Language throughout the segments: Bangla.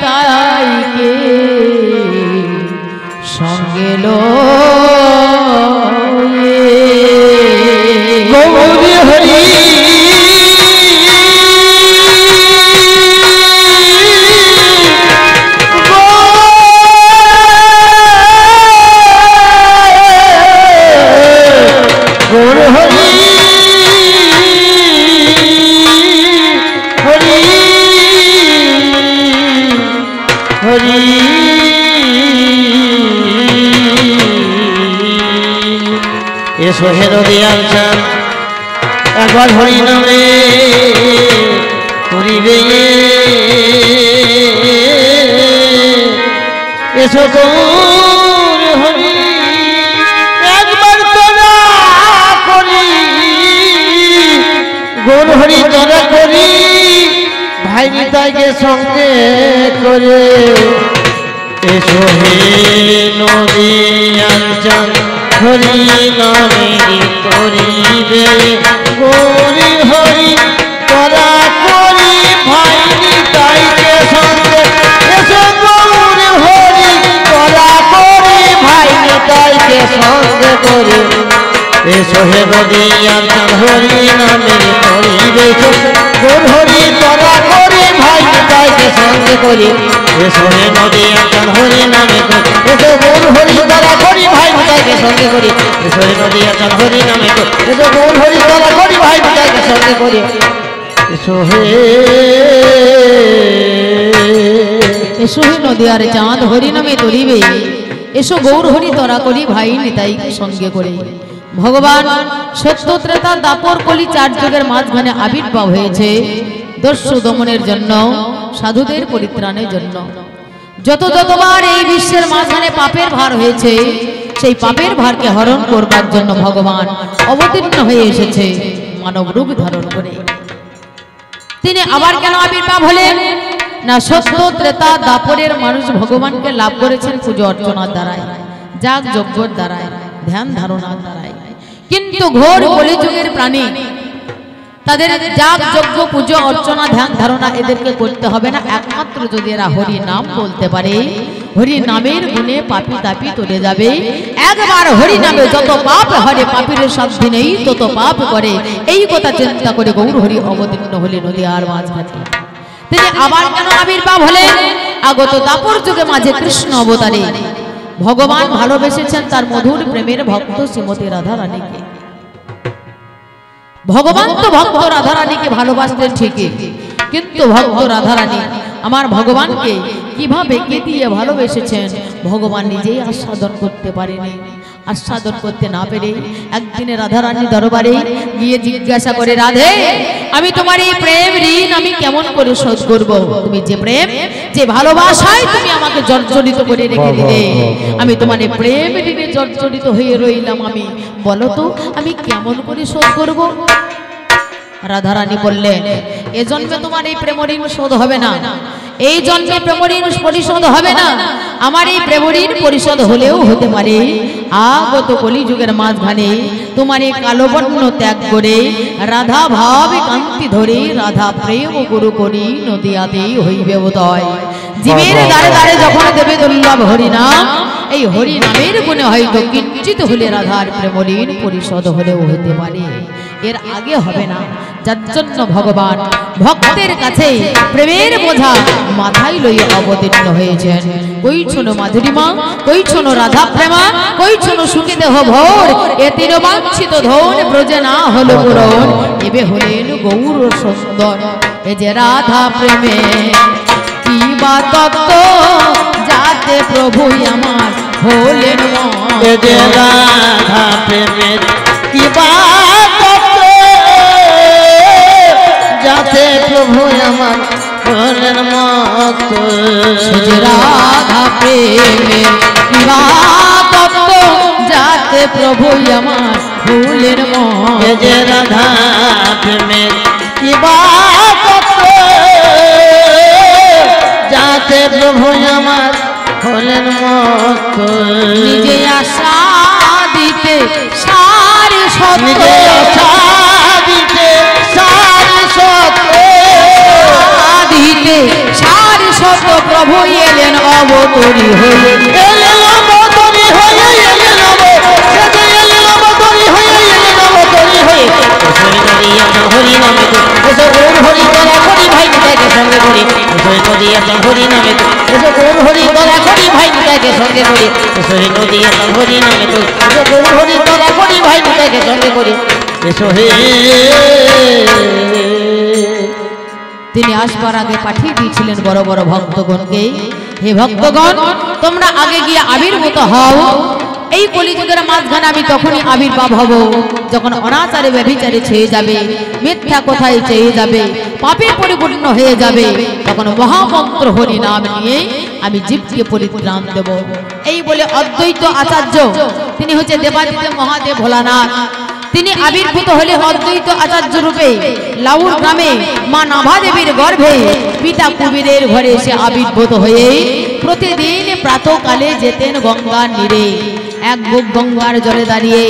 নিতাইকে সঙ্গে লো গৌরী হরি গৌর হরি হরি হরি এসো হে নদিয়ার চাঁদ একবার হরি নামে করিবে এসো গৌর হরি একবার তোরা করি গৌর হরি তোরা করি ভাই নিতাইকে সঙ্গে করে এসো হে নদিয়ার চাঁদ হরি নামে করিবে গৌরী হরি তোরা করি ভাই নিতাইকে সঙ্গে এসো গৌর হরি তোরা করি ভাই নিতাইকে সঙ্গে করে এসো হে নদিয়ার চাঁদ হরি নামে করিবে গৌর হরি তোরা করি ভাই নিতাইকে সঙ্গে করে এসো হে নদিয়ার চাঁদ হরি নামে এসো গৌর হরি তোরা করি ভাই নিতাইকে সঙ্গে করে এসো হে নদিয়ার চাঁদ হরি নামে এসো গৌর হরি তোরা করি ভাই নিতাইকে সঙ্গে করে এসো হে নদিয়ার চাঁদ হরি নামে তরিবে এসো গৌর হরি তরা করি ভাই নিতাইকে সঙ্গে করে ভগবান সত্য ত্রেতা দাপর কলি চার যুগের মাঝখানে আবির্ভাব হয়েছে দস্যু দমনের জন্য সাধুদের পরিত্রাণের জন্য যতবার এই বিশ্বের মাঝখানে পাপের ভার হয়েছে সেই পাপের ভারকে হরণ করবার জন্য ভগবান অবতীর্ণ হয়ে এসেছে মানব রূপ ধারণ করে তিনি আবার কেন আবির্ভাব হলেন না সত্য ত্রেতা দাপরের মানুষ ভগবানকে লাভ করেছেন পুজো অর্চনার দ্বারাই যাগ যজ্ঞের দ্বারাই ধ্যান ধারণার দ্বারাই কিন্তু ঘোর কলিযুগের প্রাণী তাদের যাগ যজ্ঞ পুজো অর্চনা ধ্যান ধারণা এদেরকে করতে হবে না একমাত্র যদি এরা হরি নাম বলতে পারে হরি নামের গুণে পাপি তাপি তরে যাবে একবার হরি নামে যত পাপ হরে পাপীর সাধ্য নেই তত পাপ করে এই কথা চিন্তা করে গৌর হরি অবতীর্ণ হলেন নদিয়ার মাঝখানে তিনি আবার কেন আবির্ভাব হলেন আগত দাপর যুগে মাঝে কৃষ্ণ অবতারে ভগবান ভালোবেসেছেন তার মধুর প্রেমের ভক্ত শ্রীমতী রাধা রানীকে ভগবান তো ভক্ত রাধা রানীকে ভালোবাসতেন ঠিকই কিন্তু ভক্ত রাধা রানী আমার ভগবানকে কিভাবে কে দিয়ে ভালোবেসেছেন ভগবান নিজেই আস্বাদন করতে পারেনি আস্বাদন করতে না পেরে একদিনে রাধা রানী দরবারে গিয়ে জিজ্ঞাসা করে রাধে আমি তোমার এই প্রেম ঋণ আমি কেমন করে শোধ করব তুমি যে প্রেম যে ভালোবাসায় তুমি আমাকে জর্জরিত করে রেখে দিলে আমি তোমার এই প্রেম ঋণে জর্জরিত হয়ে রইলাম আমি বলো তো আমি কেমন করে শোধ করব রাধা রানী বললেন এ জন্মে তোমার এই প্রেম ঋণ শোধ হবে না এই জন্মে প্রেম ঋণ পরিশোধ হবে না আমার এই প্রেম ঋণ পরিশোধ হলেও হতে পারে আগত কলিযুগের মাঝখানে তোমার এই কালো বর্ণ ত্যাগ করে রাধা ভাব কান্তি ধরে রাধা প্রেম গুরু করি নদিয়াতেই হইবে বোধয় জীবের দ্বারে দ্বারে যখন দেবে দুর্লভ হরিনাম এই হরিনামের গুণে হয়তো কিঞ্চিত হলে রাধার প্রেম ঋণ পরিশোধ হলেও হতে পারে এর আগে হবে না যার জন্য ভগবান ভক্তের কাছে প্রেমের বোঝা মাথায় লইয়া অবতীর্ণ হয়েছেন কই শোনো মাধুরীমা কই শোনো রাধা প্রেমা কই শোনো সুখী দেহ ভোর এ তিরবাঞ্ছিত ধন ব্রজে না হলো পূরণ এবে হলেন গৌর সুন্দর এ যে রাধা প্রেমে কি বা তত্ত্ব যাতে প্রভু আমার হলেন এ যে রাধা প্রেমে কি বা যাতে প্রভু আমার হলেন মত সে রাধা প্রেমে তত্ত্ব যাতে প্রভু আমার হলেন মত যে রাধা প্রেমে কি বা তত্ত্ব যাতে প্রভু আমার হলেন মত নিজে আশা দিতে সারি সত্য নিজে আশা দিতে সারি সত্য দিতে সারি শত প্রভু এলেন অবতরী হয়ে, এলেন অবতরী হয়ে, এলেন অবতরী হয়ে, এলেন অবতরী হয়ে। এসো নদী এখন হরি নামে তো, এসো গৌর হরি তলা করি ভাই নিতাইকে সঙ্গে করি। এসো নদী এখন হরি নামে তো, এসো গৌর হরি তলা করি ভাই নিতাইকে সঙ্গে করি। এসো নদী এখন হরি নামে তো, এসো গৌর হরি তলা করি ভাই নিতাইকে সঙ্গে করি। এসো হে। তিনি আসবার আগে পাঠিয়ে দিয়েছিলেন বড় বড় ভক্তগণকে, হে ভক্তগণ, তোমরা আগে গিয়ে আবির্ভূত হও। এই কলিযুগের মাঝখানে আমি তখনই আবির্ভাব হব যখন অনাচারে ব্যভিচারে ছেয়ে যাবে, মিথ্যা কথায় চেয়ে যাবে, পাপে পরিপূর্ণ হয়ে যাবে, তখন মহামন্ত্র হরি নাম নিয়ে আমি জীবকে পরিত্রাণ দেব। এই বলে অদ্বৈত আচার্য, তিনি হচ্ছে দেবাদিদেব মহাদেব ভোলানাথ, তিনি আবির্ভূত হলে অদ্বৈত আচার্য রূপে লাউর গ্রামে মা নাভা দেবীর গর্ভে পিতা কুবেরের ঘরে এসে আবির্ভূত হয়ে প্রতিদিন প্রাতকালে যেতেন গঙ্গার নীরে। এক বুক গঙ্গার জলে দাঁড়িয়ে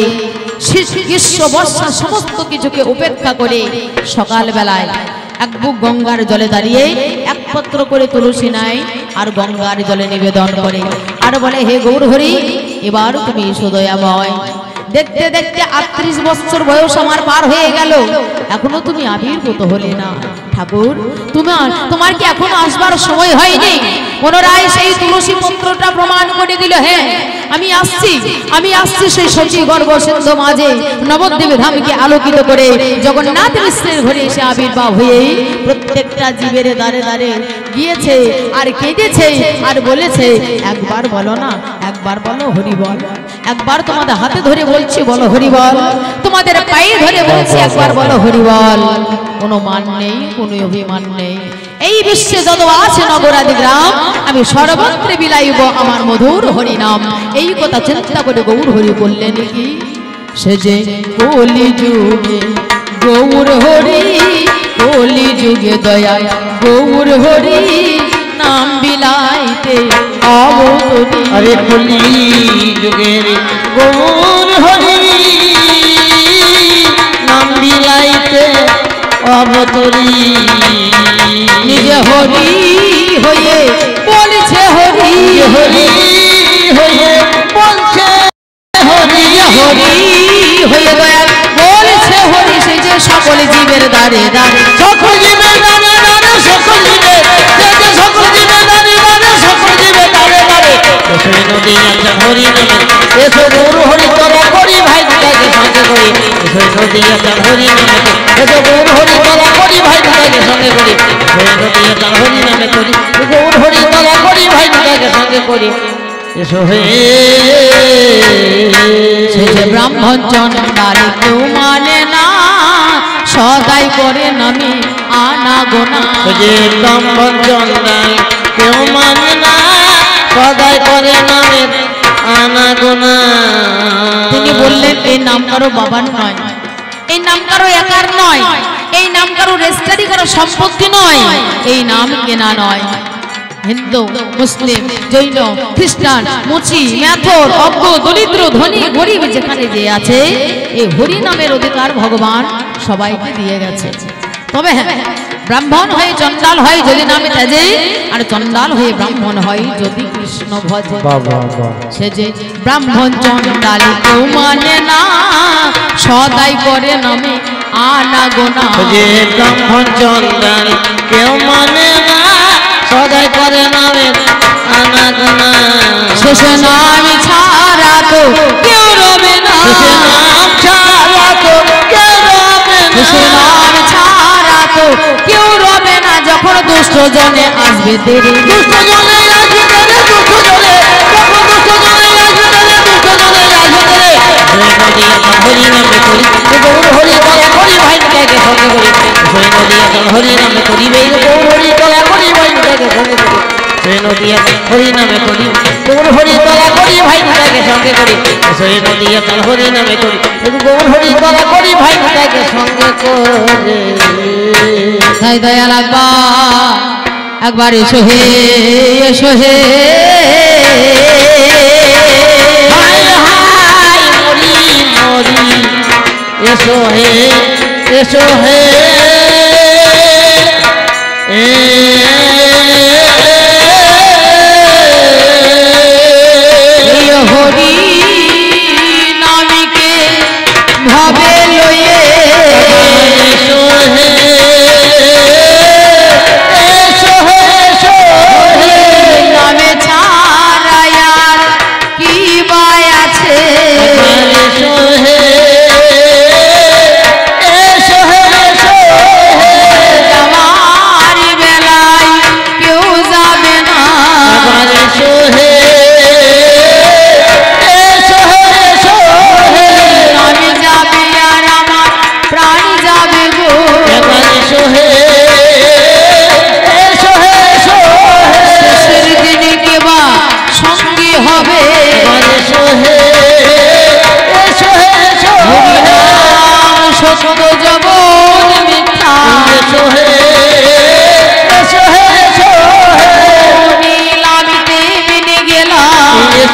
গ্রীষ্ম বর্ষা সমস্ত কিছুকে উপেক্ষা করে সকাল বেলায় এক বুক গঙ্গার জলে দাঁড়িয়ে এক পত্র করে তুলসী নেয় আর গঙ্গার জলে নিবেদন করে আর বলে, হে গৌর হরি, এবার তুমি সদয়াময়। দেখতে দেখতে ৩৮ বছর বয়স আমার পার হয়ে গেল, এখনো তুমি আবির্ভূত হলে না। ঠাকুর, তোমার কি এখনো আসবার সময় হয়নি? পুনরায় সেই তুলসী পত্রটা প্রমাণ করে দিল, হ্যাঁ আমি আসছি সেই শচী গর্ভ সিন্ধু মাঝে নবদ্বীপ ধামকে আলোকিত করে জগন্নাথ মিশ্রের ঘরে এসে আবির্ভাব হয়ে প্রত্যেকটা জীবের দ্বারে দ্বারে গিয়েছে আর কেঁদেছে আর বলেছে, একবার বলো না, একবার বলো হরি বল। একবার তোমাদের হাতে ধরে বলছি বলো হরি বল, তোমাদের পায়ে ধরে বলছি একবার বলো হরি বল। কোনো মান নেই, কোনো অভিমান নেই। এই বিশ্বে যত আছে নগরাদি গ্রাম, আমি সর্বত্রে বিলাইব আমার মধুর হরিনাম। এই কথা চিন্তা করে গৌর হরি বললেন কি, সে যে কলি যুগে গৌর হরি, কলি যুগে দয়াল গৌর হরি নাম বিলাইতে অবতরী। আরে কলি যুগের গৌর হরি নাম বিলাইতে অবতরী। নিজে হরি হয়ে বলছে হরি, হরি হয়ে বলছে হরি, হরি হয়ে দয়াল বলছে হরি। সে যে সকল জীবের দ্বারে দ্বারে, সকল জীবের দ্বারে দ্বারে, সকল জীবের সকল জীবের দ্বারে দ্বারে, সকল জীবের দ্বারে দ্বারে। এসো নদী একজন হরি নামে, এসো গৌর হরি তলা করি ভাই নিতাইকে সঙ্গে করি। এসো নদী একজন হরি নামে, এসো গৌর হরি তলা করি ভাই নিতাইকে সঙ্গে করি। এসো নদী একজন হরি নামে করি, গৌর হরি তলা করি ভাই নিতাইকে সঙ্গে করি। এসো হে। সে যে ব্রাহ্মণ চন্ডাল কেউ মানে না, সদাই করে নামে আনা গোনা। যে ব্রাহ্মণ চন্ডাল কেউ মানে না, সদাই করে নামে আনা গোনা। তিনি বললেন, এই নাম কারো বাবার নয়, এই নাম কারো একার নয়, এই নাম কারো রেজিস্ট্রি কারো সম্পত্তি নয়, এই নাম কেনা নয়। হিন্দু, মুসলিম, জৈন, খ্রিস্টান, মুচি, ম্যাথর, অজ্ঞ, দরিদ্র, ধনী, গরিব যেখানে যে আছে, এই হরি নামের অধিকার ভগবান সবাইকে দিয়ে গেছে। তবে হ্যাঁ, ব্রাহ্মণ হয়ে চন্ডাল হয় যদি নামে তেজে, আর চন্ডাল হয়ে ব্রাহ্মণ হয় যদি কৃষ্ণ ভজে। সে যে ব্রাহ্মণ চন্ডাল কেউ মানে না, সদাই করে নামে আনা গোনা। যে ব্রাহ্মণ চন্ডাল কেউ মানে না, সদাই করে নামে আনা গোনা। শেষে নাম ছাড়া তো কেউ রবে না, শেষে নাম ছাড়া তো কেউ রবে না, শেষে নাম ছাড়া তো কেউ রবে না। যখন দুষ্ট জনে আসবে দেরি, দুষ্ট জনে আসবে দেরি, দুষ্ট জনে, যখন দুষ্ট জনে আসবে দেরি, দুষ্ট জনে আসবে দেরি। নদী এখন হরি নামে করি, গৌর হরি তলা করি ভাই নিতাইকে সঙ্গে করি। নদী এখন হরি নামে করি, গৌর হরি তলা করি ভাই নিতাইকে সঙ্গে করি। নদী এখন হরি নামে করি, গৌর হরি তলা করি ভাই নিতাইকে সঙ্গে করি। নদী এখন হরি নামে করি, গৌর হরি তলা করি ভাই নিতাইকে সঙ্গে করে। তাই দয়াল একবার এসো হে, এসো হে। হায় হায় মরি মরি, এসো হে, এসো হে।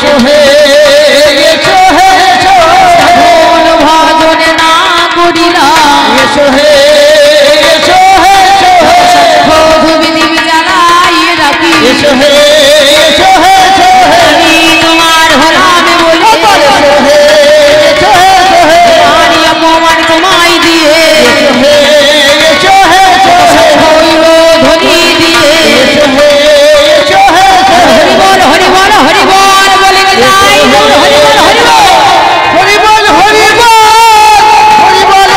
এসো হে এসো হে এসো মন ভজনে না করিলা এসো হে এসো হে এসো ধুবি দিবি জ্বালাই রাখি এসো হে এসো হে এসো হে আমি তোমার হলাম বলে এসো হে এসো হে এসো হে আমি অপমান তোমায় দিয়ে এসো হে এসো হে এসো হে হইল ধনী দিয়ে এসো হে এসো হে এসো হে হরিবল হরিবল হরিবল বলে যাই হরিবল হরিবল হরিবল হরিবল হরিবল বলে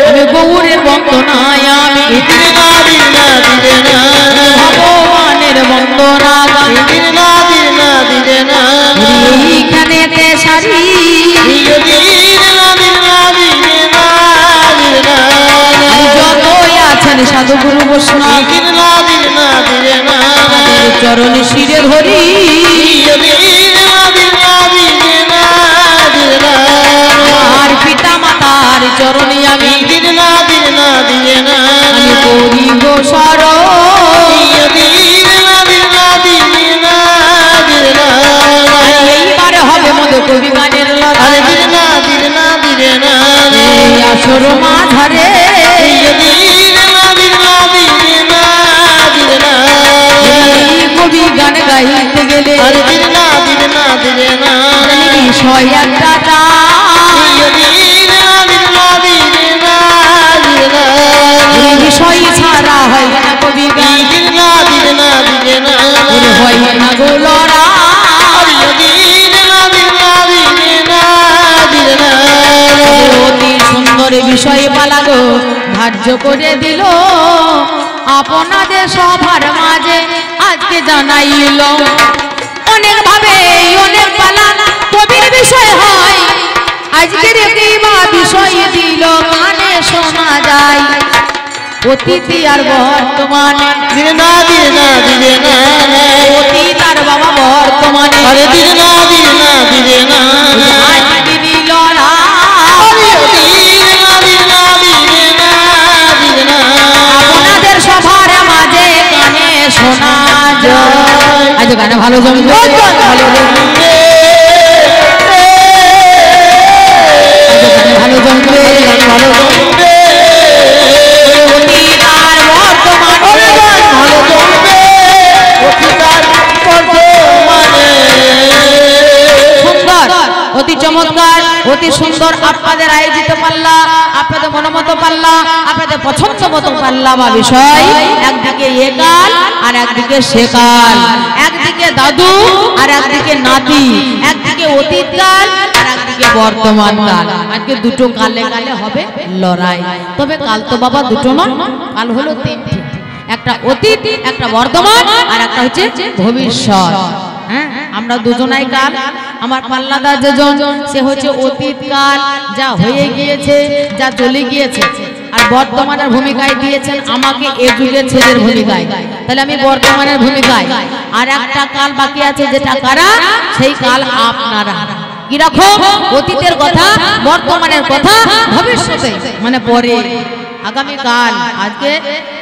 আমি গৌরের বন্দনায় আমি দিন না দিন না দিলে না ভগবানের বন্দনা গাই দিন না দিন না দিলে না এইখানেতে সারি দিন না দিন না দিলে না দিলে না যতই আছেন সাধু গুরু বৈষ্ণব দিন না দিন না দিলে না তাদের চরণে শিরে ধরি দিন না দিন না দিলে না দিলে না আর পিতা মাতার চরণে আমি দিন না দিন না দিলে না আমি করি গো শরণ দিন না দিন না দিলে না দিলে না এইবার হবে মদ কবি গানের লড়াই দিলে না দিলে না দিলে না এই আসর মাঝারে এই কবি গান গাইতে গেলে বিষয় একটা এই বিষয় ছাড়া হয় না কবি গান হয় না গো লড়াই অতি সুন্দর বিষয় পালা গো ধার্য করে দিল আপনাদের সভার মাঝে আজকে জানাইল অনেক ভাবে অনেক পালা কবির বিষয় হয় আজকের কিবা বিষয় দিল কানে শোনা যায় অতীতি আর বর্তমানে অতীত আর বাবা বর্তমানে আজকে দিল আপনাদের সভার মাঝে কানে শোনা যায় আজ গানে ভালো জমবে ভালো জমবে ভালো জমবে ভালো জমবে অতীত আর বর্তমানে সুন্দর অতি চমৎকার অতি সুন্দর আপনাদের আয়োজিত পাল্লা আপনাদের মনোমত পাল্লা আপনাদের পছন্দ মতো পাল্লা বা বিষয় একদিকে এ কাল আর একদিকে সে কাল একদিকে দাদু আর একদিকে নাতি একদিকে অতীত কাল আর একদিকে বর্তমান কাল আজকে দুটো কালে কালে হবে লড়াই তবে কাল তো বাবা দুটো নয় কাল হলো তিনটি একটা অতীত একটা বর্তমান আর একটা হচ্ছে ভবিষ্যৎ হ্যাঁ আমরা দুজনাই কাল আমার পাল্লাদার যেজন সে হচ্ছে অতীত কাল যা হয়ে গিয়েছে যা চলে গিয়েছে আর বর্তমানের ভূমিকায় দিয়েছেন আমাকে এ যুগের ছেলের ভূমিকায় তাহলে আমি বর্তমানের ভূমিকায় আর একটা কাল বাকি আছে যেটা কারা সেই কাল আপনারা কিরকম অতীতের কথা বর্তমানের কথা ভবিষ্যতে মানে পরে আগামী কাল আজকে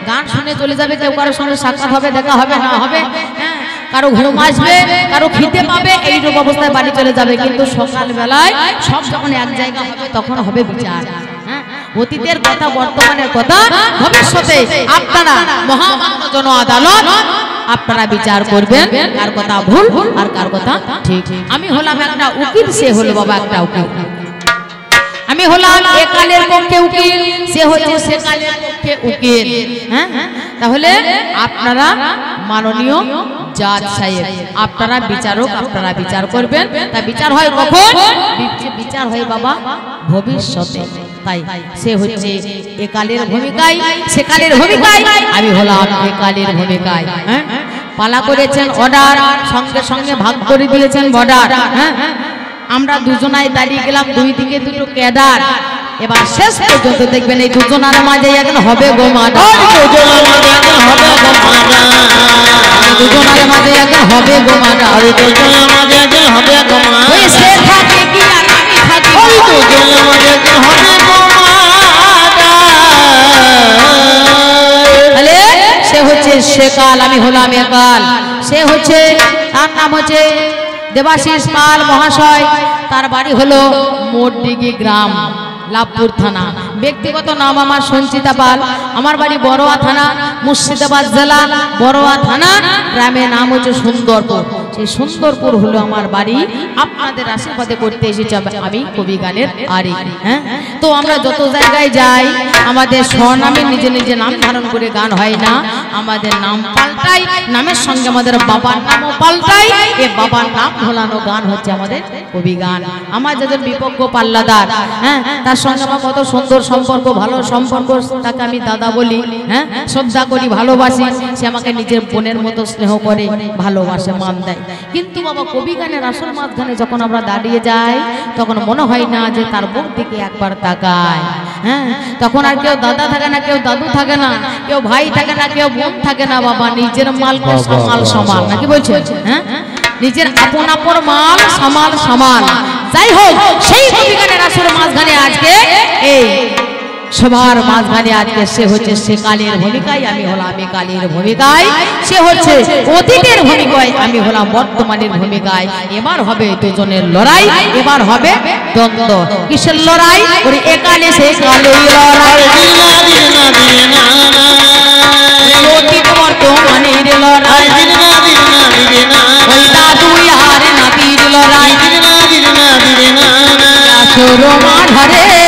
গান শুনে চলে যাবে কেউ কারোর সঙ্গে সাক্ষাৎ হবে দেখা হবে না হবে হ্যাঁ কারো ঘুম আসবে কারো খিদে পাবে এইরকম অবস্থায় বাড়ি চলে যাবে কিন্তু সকাল বেলায় সব যখন এক জায়গা হবে তখন হবে বিচার হ্যাঁ অতীতের কথা বর্তমানের কথা ভবিষ্যতে আপনারা মহামান্য জন আদালত আপনারা বিচার করবেন কার কথা ভুল আর কার কথা ঠিক আমি হলাম একটা উকিল সে হলো বাবা একটা উকিল আমি হলাম একালের পক্ষে উকিল সে হচ্ছে সেকালের পক্ষে উকিল হ্যাঁ তাহলে আপনারা মাননীয় জাজ সাহেব আপনারা বিচারক আপনারা বিচার করবেন তা বিচার হয় কখন বিচার হয় বাবা ভবিষ্যতে তাই সে হচ্ছে একালের ভূমিকায় সেকালের ভূমিকায় আমি হলাম একালের ভূমিকায় হ্যাঁ পালা করেছেন অর্ডার সঙ্গে সঙ্গে ভাগ করে দিয়েছেন বর্ডার হ্যাঁ আমরা দুজনাই দাঁড়িয়ে গেলাম দুই দিকে দুটো ক্যাডার এবার শেষ পর্যন্ত দেখবেন এই দুজনার মাঝে এখন হবে গোমাদা দুজনার মাঝে এখন হবে গোমাদা ওই সে থাকে কি আর আমি থাকি তাহলে সে হচ্ছে সেকাল আমি হলাম একাল সে হচ্ছে, তার নাম হচ্ছে দেবাশিস পাল মহাশয়। তার বাড়ি হলো মোটডিগি গ্রাম, লাভপুর থানা। ব্যক্তিগত নাম আমার সঞ্চিতা পাল। আমার বাড়ি বড়োয়া থানা, মুর্শিদাবাদ জেলা, বড়োয়া থানা। গ্রামের নাম হচ্ছে সুন্দরপুর। সেই সুন্দরপুর হলো আমার বাড়ি। আপনাদের আশীর্বাদে করতে এসেছি আমি কবি গানের আরি। হ্যাঁ, তো আমরা যত জায়গায় যাই আমাদের স্বনামে নিজে নিজে নাম ধারণ করে গান হয় না, আমাদের নাম পাল্টাই, নামের সঙ্গে আমাদের বাবার নামও পাল্টাই। এ বাবার নাম ভোলানো গান হচ্ছে আমাদের কবি গান। আমার যাদের বিপক্ষ পাল্লাদার, হ্যাঁ, তার সঙ্গে আমার কত সুন্দর সম্পর্ক, ভালো সম্পর্ক। তাকে আমি দাদা বলি, হ্যাঁ, শ্রদ্ধা করি, ভালোবাসি। সে আমাকে নিজের বোনের মতো স্নেহ করে, ভালোবাসে, মান দেয়। কিন্তু বাবা কবি গানের আসল মাঝখানে যখন আমরা দাঁড়িয়ে যাই তখন মনে হয় না যে তার মুখ দিকে একবার তাকায়। হ্যাঁ, তখন আর কেউ দাদা থাকে না, কেউ দাদু থাকে না, কেউ ভাই থাকে না, কেউ বোন থাকে না। বাবা নিজের মালকে সামাল সমান, নাকি বলছেন? হ্যাঁ, নিজের আপন আপন মাল সামাল সমান। যাই হোক, সেই কবি গানের আসল মাঝখানে আজকে এই সবার মাঝখানে আজকে সে হচ্ছে সে কালের ভূমিকায়, আমি হলাম আমি কালের ভূমিকায়। সে হচ্ছে অতীতের ভূমিকায়, আমি হলাম বর্তমানের ভূমিকায়। এবার হবে দুজনের লড়াই, এবার হবে দ্বন্দ্ব। কিসের লড়াই? ওরে একালে সে কালে লড়াই, অতীত বর্তমানের লড়াই, ওই দাদু আর নাতির লড়াই, আসর মাঝারে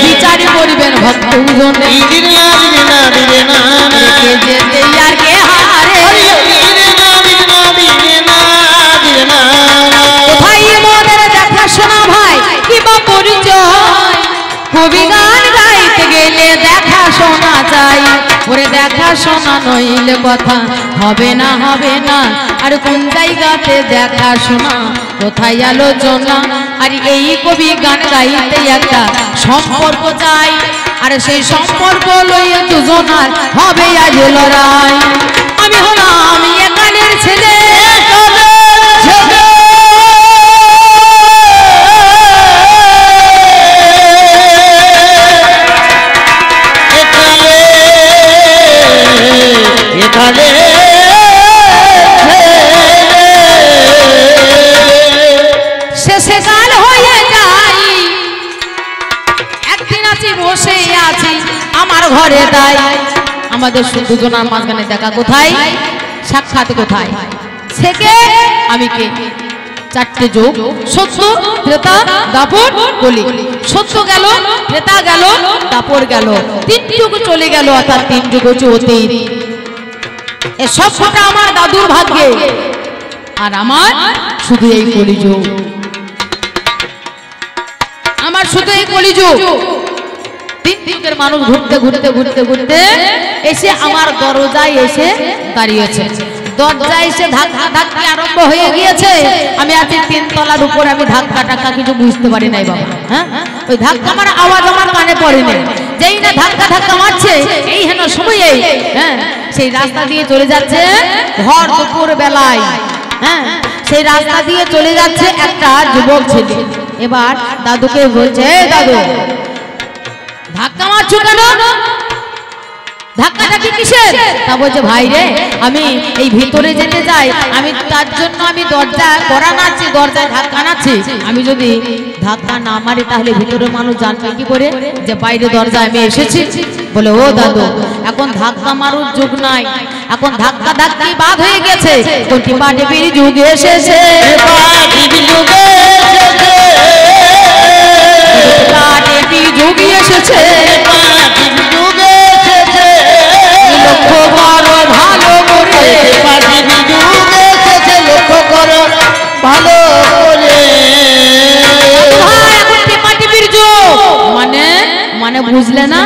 বিচার করবেন ভক্তজনে, কে যেতে আর কে হারে। কোথায় মনের দেখাশোনা ভাই কিবা পরিচয়? কবি গান গাইতে গেলে দেখাশোনা চাই। ওরে দেখাশোনা নইলে কথা হবে না, হবে না। আর কোন জায়গাতে দেখাশোনা, কোথায় আলোচনা? আর এই কবি গান গাইতে একটা সম্পর্ক চাই, আর সেই সম্পর্ক লইয়ে দুজনার হবে আজ লড়াই। আমি হলাম একালের ছেলে, শেষে কাল হয়ে যাই, একদিন আছি বসে আছি আমার ঘরে। তাই আমাদের দুজনের মাঝখানে দেখা কোথায়, সাক্ষাৎ কোথায়? থেকে আমি কে? চারটে যুগ, সত্য, ত্রেতা, দাপর, কলি। সত্য গেল, ত্রেতা গেল, দাপর গেল, তিন যুগ চলে গেল, অর্থাৎ তিন যুগ হচ্ছে অতীত। এ সবটা আমার দাদুর ভাগ্যে, আর আমার শুধু এই কলিযুগ, আমার শুধু এই কলিযুগ। তিন যুগের মানুষ ঘুরতে ঘুরতে ঘুরতে ঘুরতে এসে আমার দরজায় এসে দাঁড়িয়েছে। দরজায় এসে ধাক্কা ধাক্কি আরম্ভ হয়ে গিয়েছে। আমি আছি তিনতলার উপর, আমি ধাক্কা টাক্কা কিছু বুঝতে পারি নাই বাবা। হ্যাঁ, ওই ধাক্কা মারা আওয়াজ আমার কানে পড়েনি। যেই না ধাক্কা ধাক্কা মারছে, এই হেন সময়ে হ্যাঁ সেই রাস্তা দিয়ে চলে যাচ্ছে ভর দুপুর বেলায়। হ্যাঁ, সেই রাস্তা দিয়ে চলে যাচ্ছে একটা যুবক ছেলে। এবার দাদুকে বলছে, দাদু ধাক্কা মারছো কেন? ধাক্কাটা কি কিসের? তা বলছে, ভাই রে আমি এই ভিতরে যেতে চাই, আমি তার জন্য আমি দরজা করা নাচ্ছি, দরজায় ধাক্কা নাচ্ছি। আমি যদি ধাক্কা না মারি তাহলে ভিতরের মানুষ জানবে কি করে যে বাইরে দরজায় আমি এসেছি? বলে, ও দাদু এখন ধাক্কা মারুর যুগ নাই, এখন ধাক্কা ধাক্কি বাদ হয়ে গেছে, টিপা টিপির যুগ এসেছে। যুগ এসেছে, লক্ষ্য করো ভালো করে, লক্ষ্য করো ভালো করে। মানে মানে বুঝলে না?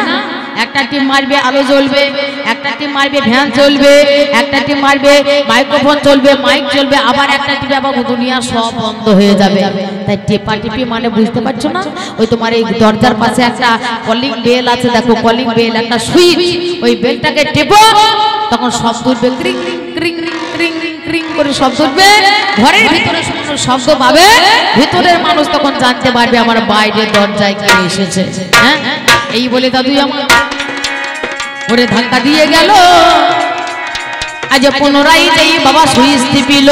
একটা টিম মারবে আলো জ্বলবে, একটা টিম মারবে ভ্যান চলবে, একটা টিম মারবে মাইক্রোফোন চলবে, মাইক চলবে, আবার একটা টিপে আবার দুনিয়া সব বন্ধ হয়ে যাবে। তাই টেপা টিপি মানে বুঝতে পারছো না? ওই তোমার এই দরজার পাশে একটা কলিং বেল আছে, দেখো কলিং বেল, একটা সুইচ, ওই বেলটাকে টেপো, তখন শব্দ উঠবে, ক্রিং ক্রিং ক্রিং ক্রিং করে শব্দ উঠবে। ঘরের ভিতরে শুকনো শব্দ পাবে, ভিতরের মানুষ তখন জানতে পারবে আমার বাইরের দরজায় কে এসেছে। হ্যাঁ, এই বলে দাদু আমার ওরে ধাক্কা দিয়ে গেল। আজ পুনরায় যেই বাবা সুইচ টিপিল,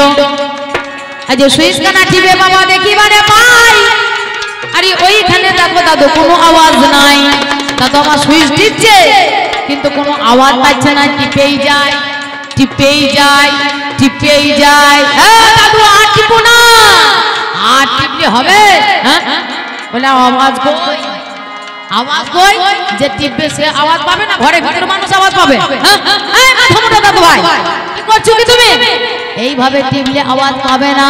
আজ সুইচ কানা টিপে বাবা দেখিবারে পাই, আরে ওইখানে দেখো দাদু কোনো আওয়াজ নাই। দাদু আমার সুইচ টিপছে কিন্তু কোনো আওয়াজ পাচ্ছে না, টিপেই যায় টিপেই যায় টিপেই যায়। দাদু আর টিপো না, আর টিপলে হবে? বলে আওয়াজ কই, আওয়াজ কই? যে টিপবে সে আওয়াজ পাবে না, ঘরে ভিতরে মানুষ আওয়াজ পাবে। দাদু ভাই কি করছো কি তুমি? এইভাবে টিপলে আওয়াজ পাবে না,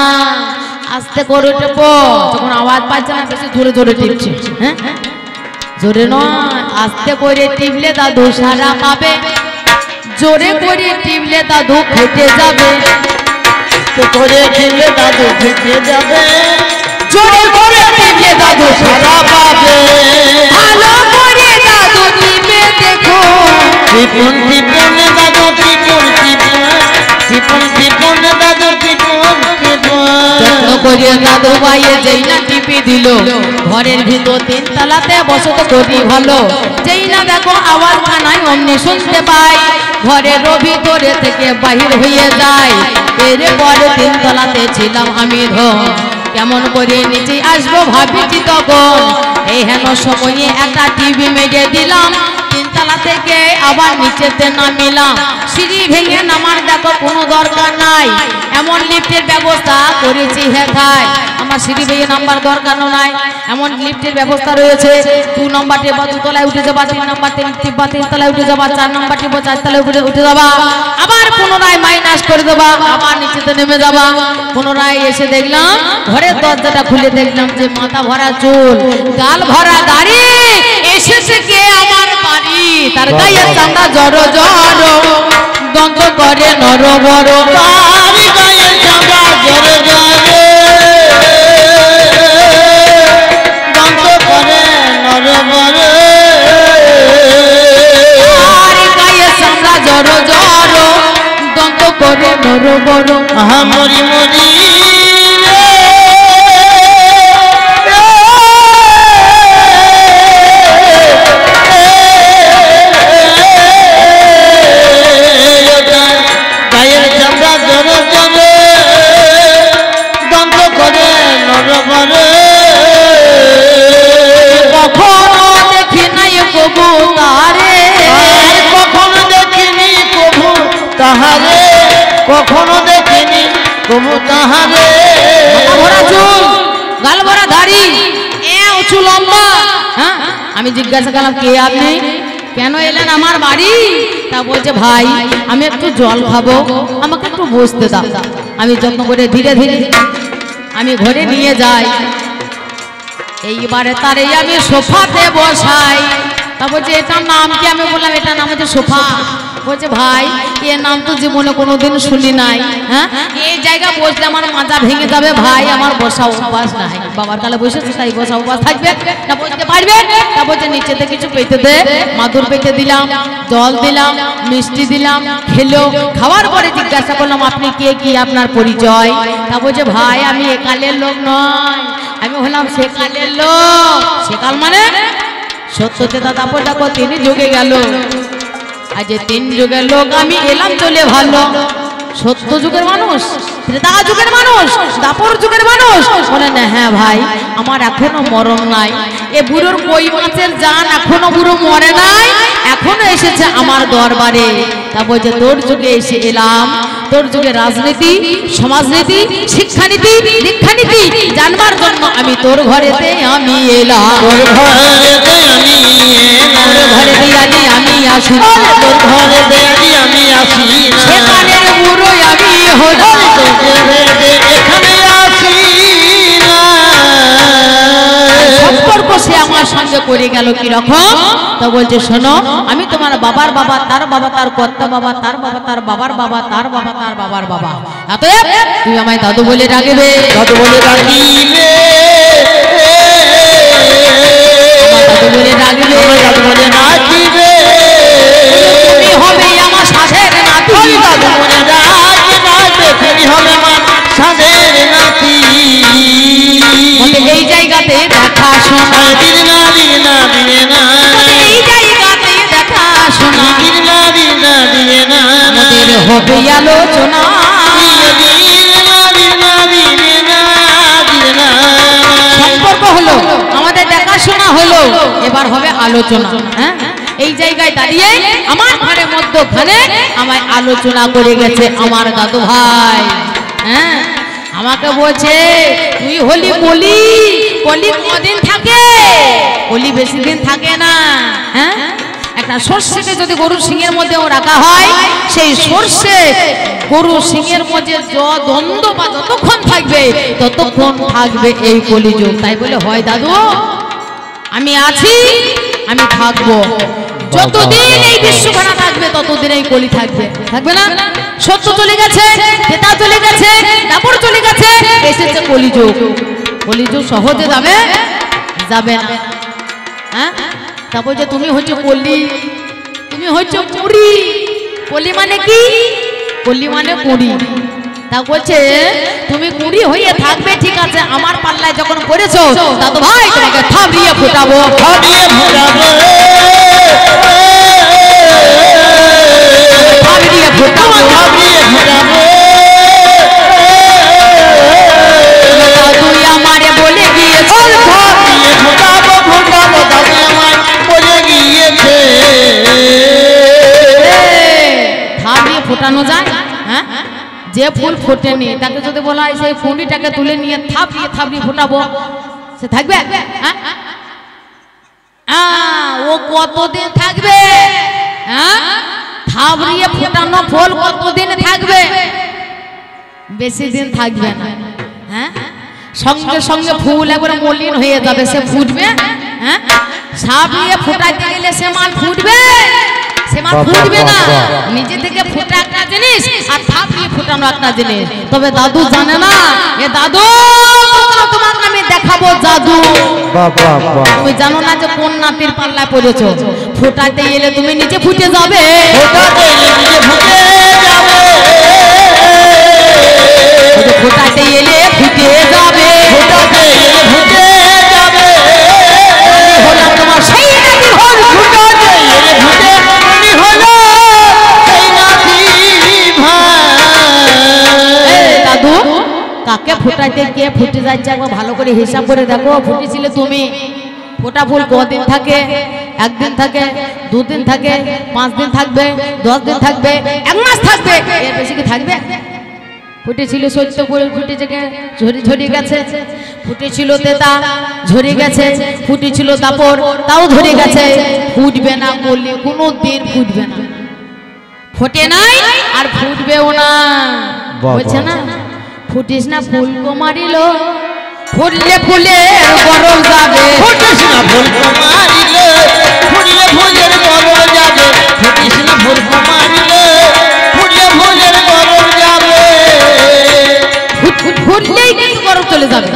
আস্তে করে টিপো। যখন আওয়াজ পাচ্ছে না বেশি জোরে জোরে টিপছে, জোরে নয় আস্তে করে টিপলে দাদু সারা পাবে, জোরে করে টিপলে দাদু ফেটে যাবে, করে টিপলে দাদু ফেটে যাবে, জোরে করে টিপলে দাদু সারা পাবে। ভালো করে দাদু টিপে দেখো, টিপুন টিপুন দাদু টিপুন টিপুন টিপুন টিপুন দাদু টিপুন টিপুন। যত্ন করে দাদু ভাইয়ে যেই না টিপি দিল, ঘরের ভিতর 3 তলাতে বসত করি ভালো, যেই না দেখো আওয়াজ কানায় অমনি শুনতে পাই, ঘরের ভিতরে থেকে বাহির হয়ে যায়। এরপরে 3 তলাতে ছিলাম আমি ধন, কেমন করে নিচে আসবো ভাবিছি তখন, এই হেন সময়ে একটা টিভি মেরে দিলাম, 3 তলা থেকে আবার নিচেতে নামিলাম। সিঁড়ি ভেঙে নামার দেখো কোনো দরকার নাই, এমন লিফটের ব্যবস্থা করেছি হেথায়। আমার সিঁড়ি ভেঙে নাম্বার দরকার নাই, এমন লিফটের ব্যবস্থা রয়েছে। 2 নম্বর টিপা 2 তলায় উঠে যাবা, 3 নম্বর টিপা 3 তলায় উঠে যাবা, 4 নম্বর টিপা 4 তলায় উঠে যাবা, আবার পুনরায় মাইনাস করে দেবা, আবার নিচেতে নেমে যাবা। পুনরায় এসে দেখলাম ঘরের দরজাটা খুলে দেখলাম যে মাথা ভরা চুল, গাল ভরা দাড়ি, এসেছে কে আমার বাড়ি। তার গায়ে চামড়া জড়ো জড়ো, দন্ত করে নর বড়, তার গায়ে চামড়া জড়ে জড়ে, দন্ত করে নর বড়, আর গায়ে চামড়া জড়ো জড়ো, দন্ত করে নর বড়। আহা মরি মরি গায়ের চামড়া জড়ে জড়ে, দন্ত করে নর বড়। কখনো দেখি নাই কবু তারে, কখনো দেখিনি কবু তাহারে, কখনো দেখিনি কবু তাহারে। মাথা ভরা চুল, গাল ভরা দাড়ি, উঁচু লম্বা। আমি জিজ্ঞাসা করলাম কে আপনি, কেন এলেন আমার বাড়ি? তা বলছে ভাই আমি একটু জল খাবো, আমাকে একটু বসতে দাও। আমি যত্ন করে ধীরে ধীরে আমি ঘরে নিয়ে যাই, এইবারে তারে আমি সোফাতে বসাই। তা বলছে এটার নাম কি? আমি বললাম এটার নাম হচ্ছে সোফা। বলছে ভাই এর নাম তো জীবনে কোনোদিন শুনি নাই, এই জায়গা বসলে আমার মাজা ভেঙে যাবে ভাই, আমার বসা অভ্যাস নাই। বাবার কালে বসেছে তাই বসা অভ্যাস থাকবে না, বসতে পারবে। তা বলছে নিচেতে কিছু পেতে দে, মাদুর পেতে দিলাম, জল দিলাম, মিষ্টি দিলাম, খেলো। খাওয়ার পরে জিজ্ঞাসা করলাম আপনি কে, কি আপনার পরিচয়? তা বলছে ভাই আমি একালের লোক নয়, আমি হলাম সেকালের লোক। সেকাল মানে সত্যতে দাদা দেখো 3 যুগে গেল, আজ 3 যুগের লোক আমি এলাম চলে ভালো। সত্য যুগের মানুষ, ত্রেতা যুগের মানুষ, দাপর যুগের মানুষ। বলে না হ্যাঁ ভাই আমার এখনো মরণ নাই, এ বুড়োর কই মাছের জান এখনো বুড়ো মরে নাই, এখনো এসেছে আমার দরবারে। তা বলছে তোর যুগে এসে এলাম, তোর যুগে রাজনীতি, সমাজনীতি, শিক্ষানীতি, দীক্ষানীতি জানবার জন্য আমি তোর ঘরেতে আমি এলাম। তোর ঘরেতে আমি তোর ঘরেতে আমি আসি, তোর ঘরেতে আমি আসি না, সেখানের বুড়ো আমি হলাম, এখানে আসি না। সম্পর্ক সে আমার সঙ্গে করে গেল কিরকম? তা বলছে শোনো আমি তোমার বাবার বাবা, তার বাবা, তার কর্তা বাবা, তার বাবা, তার বাবার বাবা, তার বাবা, তার বাবার বাবা, অতএব তুমি আমায় দাদু বলে ডাকবে, দাদু বলে ডাকিবে, দাদু বলে ডাকবে, দাদু বলে ডাকিবে, তুমি হবে আমার সাধের নাতি। দাদু বলে ডাকবে, তুমি হবে আমার সাধের নাতি। এই জায়গাতে দেখা শোনা, দিন না দিন না দিন না, এই জায়গাতে দেখা শোনা, দিন হবে আলোচনা। সম্পর্ক হলো, আমাদের দেখাশোনা হলো, এবার হবে আলোচনা। হ্যাঁ, এই জায়গায় দাঁড়িয়ে আমার ঘরের মধ্যখানে আমায় আলোচনা করে গেছে আমার দাদু ভাই। হ্যাঁ, আমাকে বলছে তুই হলি কলি, কলি কদিন থাকে? কলি বেশি দিন থাকে না। হ্যাঁ, একটা সর্ষেকে যদি গরু সিংহের মধ্যেও রাখা হয়, সেই সর্ষে গরু সিংহের মধ্যে দ্বন্দ্ব বা যতক্ষণ থাকবে ততক্ষণ থাকবে এই কলিযুগ। তাই বলে হয় দাদু আমি আছি, আমি থাকবো, যতদিন এই বিশ্বখানা থাকবে ততদিন এই কলি থাকবে, থাকবে না? সত্য চলে গেছে, ক্রেতা চলে গেছে, দাপর চলে গেছে, এসেছে কলিযুগ। কলিযুগ সহজে যাবে যাবে না। হ্যাঁ, তারপর যে তুমি হচ্ছে কলি, তুমি হচ্ছে কুড়ি। কলি মানে কি? কলি মানে কুড়ি। তা বলছে তুমি কুড়ি হয়ে থাকবে, ঠিক আছে, আমার পাল্লায় যখন পড়েছো দাদু ভাই তোমাকে থামিয়ে ফোটাবো, থামিয়ে ফোটাবো, থামিয়ে ফোটাবো, থামিয়ে ফোটাবো। দাদু আমারে বলে গিয়েছে থামিয়ে ফোটাবো, ফোটাবো, দাদু আমায় বলে গিয়েছে। থামিয়ে ফোটানো যায়? হ্যাঁ, যে ফুল ফোটেনি তাকে যদি বলা হয় সেই ফুলটাকে তুলে নিয়ে থাপিয়ে থাপিয়ে ফোটাবো, সে থাকবে? ও কতদিন থাকবে? থাপড়িয়ে ফোটানো ফুল কতদিন থাকবে? বেশি দিন থাকবে না। হ্যাঁ, সঙ্গে সঙ্গে ফুল একবারে মলিন হয়ে যাবে, সে ফুটবে? হ্যাঁ, ছাপিয়ে ফোটাইতে গেলে সে মাল ফুটবে? সে মাল ফুটবে না। নিজে থেকে ফোটা একটা জিনিস আর থাপিয়ে ফোটানো একটা জিনিস। তবে দাদু জানে না, এ দাদু তোমাকে আমি দেখাবো জাদু। তুমি জানো না যে কোন নাতির পাল্লায় পড়েছো? ফোটাতে এলে তুমি নিচে ফুটে যাবে, ফোটাতে এলে নিচে ফুটে যাবে, ফোটাতে এলে ফুটে যাবে, ফোটাতে এলে ফুটে যাবে। হলো তোমার সেই নাতি হল, ফোটাতে এলে ফুটে তুমি হলো সেই নাতি ভাই। দাদু কাকে ফোটাইতে কে ফুটে যাচ্ছে একবার ভালো করে হিসাব করে দেখো। ফুটেছিলে তুমি। ফোটা ফুল কদিন থাকে? একদিন থাকে, দুদিন থাকে, 5 দিন থাকবে, 10 দিন থাকবে, 1 মাস থাকবে, এর বেশি কি থাকবে? ফুটেছিল সত্য করে ফুটে ঝরে গেছে, ফুটেছিল তেতা ঝরে গেছে, ফুটেছিল দাপর তাও ঝরে গেছে। ফুটবে না বললে কোনো দিন ফুটবে না, ফোটে নাই আর ফুটবেও না। বলছে না ফুটিস না ফুল মারিল, ফুললে ফুলে গরম যাবে, ফুটিস না ফুল মারিলে, ফুললে ফুলের গরম যাবে, ফুটিস না ফুল মারিলে, ফুললে ফুলের গরম যাবে। ফুটলেই কিন্তু গরম চলে যাবে।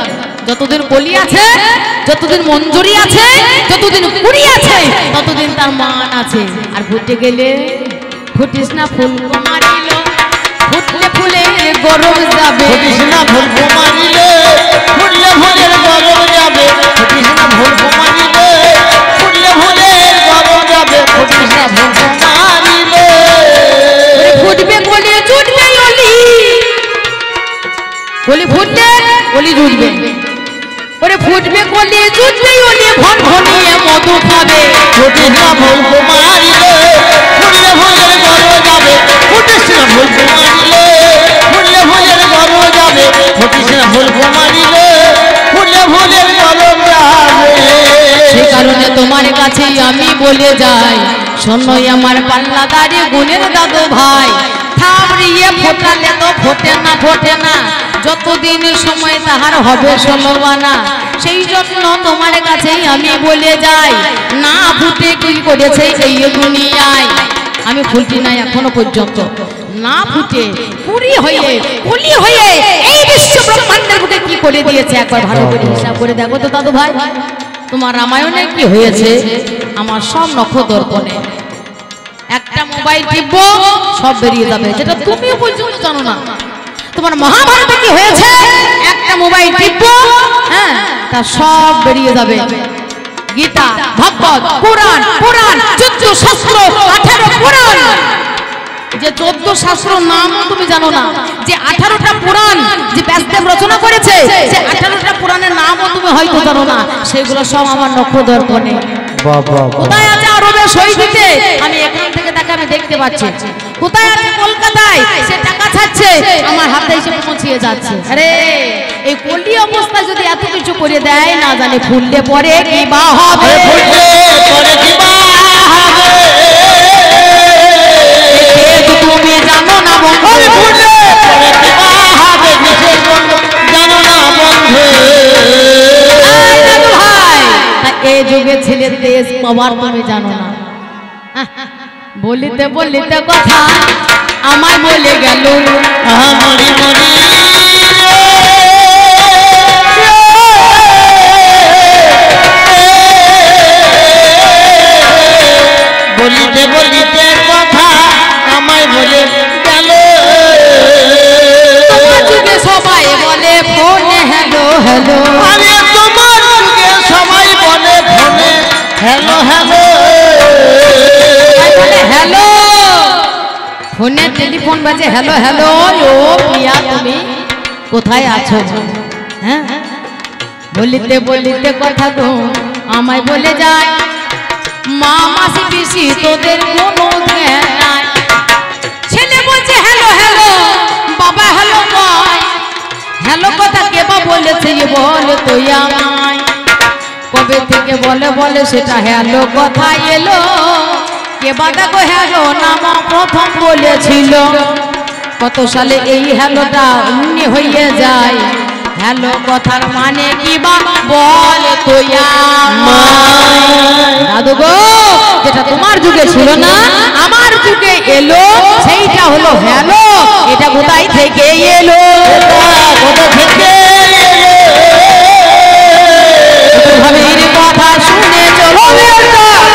যতদিন কলি আছে, যতদিন মঞ্জুরি আছে, যতদিন কুড়ি আছে, ততদিন তার মান আছে। আর ফুটে গেলে ফুটিস না ফুল মারিল, ফুটলে ফুলের গরম যাবে, ফুটিস না ফুল মারিলে, ফুললে ফুলের গরম যাবে, ফুটিস না ফুল মারিলে, ফুললে ফুলের গরম যাবে, ফুটিস না ফুল মারিলে। ফুটবে বলে জুটবে অলি, কলি ফুটলে কলি জুটবে, ওরে ফুটবে কলি জুটবে অলি, ভন ভনিয়ে মধু খাবে, ফুটিস না ফুল মারিলে, ফুললে ফুলের গরম যাবে, ফুটিস না ফুল মারিলে, ফুললে ফুলের গরম যাবে, ফুটিস না ফুল মারিলে, ফুললে ফুলের গরম যাবে। সে কারণে তোমার কাছে আমি বলে যাই, শোনো আমার পাল্লাদারি গুণের দাদু ভাই, থাপড়িয়ে ফোটালে তো ফোটে না, ফোটে না, যতদিন সময় তাহার হবে 16 আনা। সেই জন্য তোমার কাছেই আমি বলে যাই, না ফুটে কি করেছে এই দুনিয়ায়। আমি ফুলটি নাই এখনো পর্যন্ত, না ফুটে কুড়ি হয়ে কুলি হয়ে এই বিশ্ব ব্রহ্মাণ্ডের বুকে কি করে দিয়েছে একবার ভালো করে হিসাব করে দেখো তো দাদু ভাই। তোমার রামায়ণে কি হয়েছে, আমার সব নক্ষদর্পণে। একটা মোবাইল টিপবো সব বেরিয়ে যাবে, যেটা তুমিও পর্যন্ত জানো না। তোমার মহাভারতে কি হয়েছে, একটা মোবাইল টিপবো, হ্যাঁ, তা সব বেরিয়ে যাবে। গীতা, ভাগবত, পুরাণ, পুরাণ, যুদ্ধ শাস্ত্র, 18 পুরাণ, যে 14 শাস্ত্র নামও তুমি জানো না, যে 18টা পুরাণ যে ব্যাসদেব রচনা করেছে, সে 18টা পুরাণের নামও তুমি হয়তো জানো না। সেগুলো সব আমার নক্ষদর্পণে। কোথায় আছে আরবের সৈকতে? আমি এখান থেকে তাকে আমি দেখতে পাচ্ছি। কোথায় আছে কলকাতায়? সে টাকা ছাড়ছে, আমার হাতে এসে পৌঁছিয়ে যাচ্ছে। আরে এই কলি অবস্থায় যদি এত কিছু করে দেয়, না জানে ফুললে পরে কি বা হবে, তুমি জানো না বন্ধু, জানো না বন্ধু। এই যুগে ছেলের দেশ পাওয়ার তুমি জানো না। বলিতে বলিতে কথা আমায় বলে গেল, মরি মরি বলিতে বলিতে কথা আমায় বলে গেল। তোমার যুগে সবাই বলে ফোনে হ্যালো হ্যালো, আরে তোমার যুগে সবাই বলে ফোনে হ্যালো হ্যালো, বলে হ্যালো, ফোনে টেলিফোন বাজে হ্যালো হ্যালো। ও প্রিয়া তুমি কোথায় আছো? হ্যাঁ, বলিতে বলিতে কথা গো আমায় বলে যায়, মা মাসি পিসি তোদের কোনো ধ্যান নাই। ছেলে বলছে হ্যালো হ্যালো, বাবা হ্যালো কয়, হ্যালো কথা কে বা বলেছে বলে তো আমায়, কবে থেকে বলে বলে সেটা হ্যালো কথা এলো, কে বা দেখো হ্যালো নাম প্রথম বলেছিল, কত সালে এই হ্যালোটা অমনি হয়ে যায়, হ্যালো কথার মানে কি বা বলে তো দাদু গো, যেটা তোমার যুগে ছিল না আমার যুগে এলো, সেইটা হলো হ্যালো। এটা কোথায় থেকে এলো? কোথা থেকে ভাবির কথা শুনে চলো,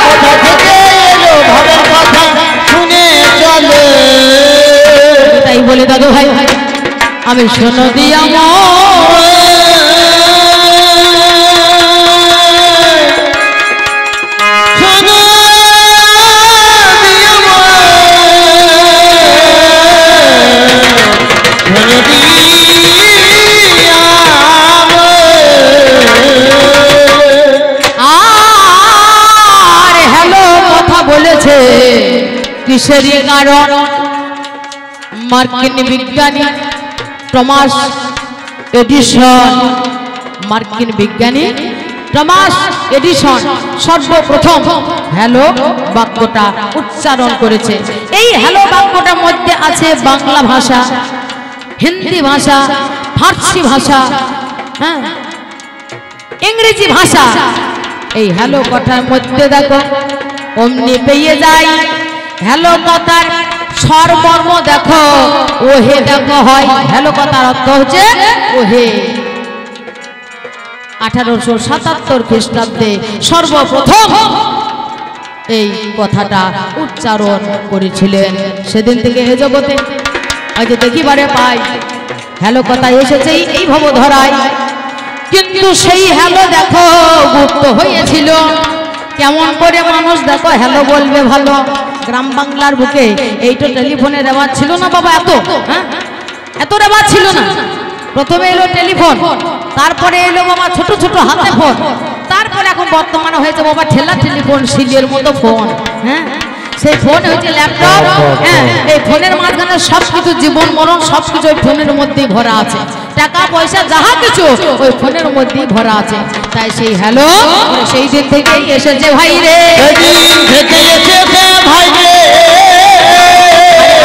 কোথা থেকে এলো ভাবের কথা শুনে চলে। তাই বলে দাদু ভাই আমি শোনো দিয়া বলেছে কিসেরই কারণ, মার্কিন বিজ্ঞানী টমাস এডিসন, মার্কিন বিজ্ঞানী টমাস এডিসন সর্বপ্রথম হ্যালো বাক্যটা উচ্চারণ করেছে। এই হ্যালো বাক্যটার মধ্যে আছে বাংলা ভাষা, হিন্দি ভাষা, ফার্সি ভাষা, হ্যাঁ, ইংরেজি ভাষা। এই হ্যালো কথার মধ্যে দেখো অমনি পেয়ে যায় হ্যালো কথার সর্বর্ম দেখো ওহে দেখো হয়। হ্যালো কথার অর্থ হচ্ছে ওহে। 1877 খ্রিস্টাব্দে সর্বপ্রথম এই কথাটা উচ্চারণ করেছিলেন। সেদিন থেকে এ জগতে আজ দেখিবারে পাই হ্যালো কথা এসেছে এই ভবধরায়, কিন্তু সেই হ্যালো দেখো গুপ্ত হয়েছিল। কেমন করে মানুষ দেখো হ্যালো বলবে ভালো? গ্রাম বাংলার বুকে এই তো টেলিফোনের রেওয়াজ ছিল না বাবা, এত রেওয়াজ ছিল না। প্রথমে এলো টেলিফোন, তারপরে এলো বাবা ছোট ছোট হাতে ফোন, তারপরে এখন বর্তমানে হয়েছে বাবা ঠেলা টেলিফোন, সিলের মতো ফোন। হ্যাঁ, সেই ফোন হচ্ছে ল্যাপটপ। হ্যাঁ, এই ফোনের মাঝখানে সবকিছু জীবন মরণ সবকিছু ওই ফোনের মধ্যেই ভরা আছে, টাকা পয়সা যাহা কিছু ওই ফোনের মধ্যেই ভরা আছে। তাই সেই হ্যালো সেই দিন থেকেই এসেছে ভাই রে,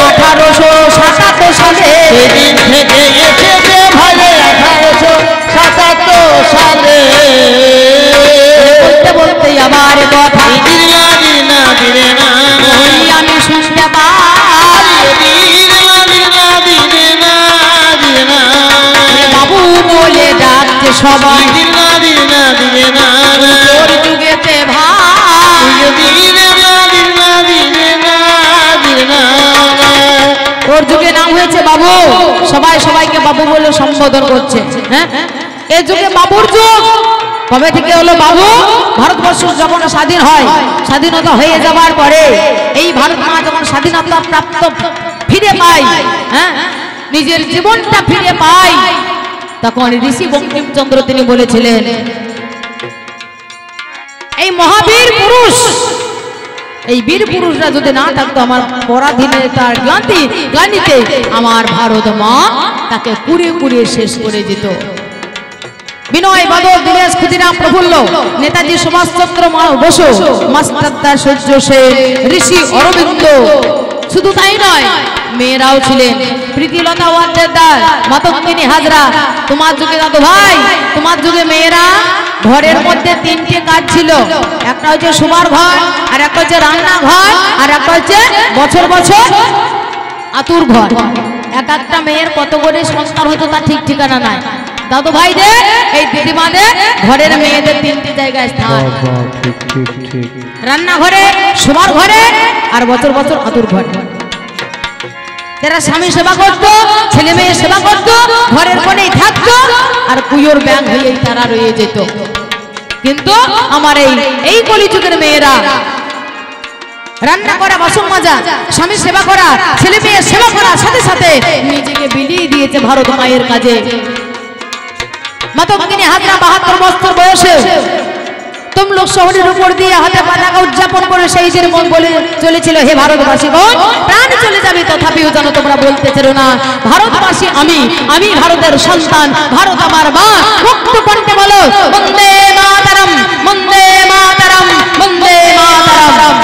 1877 সালে সেদিন থেকে এসেছে ভাই 1877 সালে। বলতে বলতে আমার কথা আমি শুনতে বাবু বলে ডাকছে সবাই যুগেতে ওর যুগে নাম হয়েছে বাবু, সবাই সবাইকে বাবু বলে সম্বোধন করছে। হ্যাঁ, এ যুগে বাবুর যুগ, কবে থেকে হলো বাবু? ভারতবর্ষ যখন স্বাধীন হয়, স্বাধীনতা হয়ে যাবার পরে এই ভারত মা যখন স্বাধীনতা প্রাপ্ত ফিরে পায়, হ্যাঁ, নিজের জীবনটা ফিরে পায়, তখন ঋষি বঙ্কিমচন্দ্র তিনি বলেছিলেন, এই মহাবীর পুরুষ, এই বীর পুরুষরা যদি না থাকতো আমার পরাধীনের তার গ্লানিতে আমার ভারত মা তাকে কুড়িয়ে কুড়িয়ে শেষ করে দিত। বিনয় বাদল, দীনেশ ক্ষুদিরাম প্রফুল্ল, নেতাজি সুভাষচন্দ্র বসু, মাস্টারদা সূর্য সেন, ঋষি অরবিন্দ, শুধু তাই নয় মেয়েরাও ছিলেন। প্রীতিলতা ওয়াদ্দেদার, মাতঙ্গিনী হাজরা। তোমার যুগে দাদু ভাই, তোমার যুগে মেয়েরা ঘরের মধ্যে তিনটে কাজ ছিল, একটা হচ্ছে শোবার ঘর, আর একটা হচ্ছে রান্নাঘর, আর একটা হচ্ছে বছর বছর আতুর ঘর। এক একটা মেয়ের কত করে সংস্কার হতো তার ঠিক ঠিকানা নাই। দাদু ভাইদের, এই দিদিমাদের ঘরের মেয়েদের তিনটি জায়গায় স্থান, রান্নাঘরে, শোবার ঘরে, আর বছর বছর আতুর ঘরে। তারা স্বামী সেবা করতো, ছেলে মেয়ে সেবা করতো, ঘরের কোণেই থাকতো, আর কুয়োর ব্যাং হয়েই তারা রয়ে যেত। কিন্তু আমার এই কলিযুগের মেয়েরা রান্না করা, বাসন মাজা, স্বামী সেবা করা, ছেলে মেয়ে সেবা করার সাথে সাথে নিজেকে বিলিয়ে দিয়েছে ভারত মায়ের কাজে। মাতঙ্গিনী হাজরা 72 বছর বয়সে তমলুক শহরের উপর দিয়ে হাতে পতাকা উদযাপন করে সেই দিন মন বলে চলেছিল, হে ভারতবাসীগণ, প্রাণ চলে যাবে তথাপিও যেন তোমরা বলতে ছেড়ো না, ভারতবাসী আমি, আমি ভারতের সন্তান, ভারত আমার মা। মুক্ত কণ্ঠে বলো, বন্দে মাতরম, বন্দে মাতরম, বন্দে মাতরম।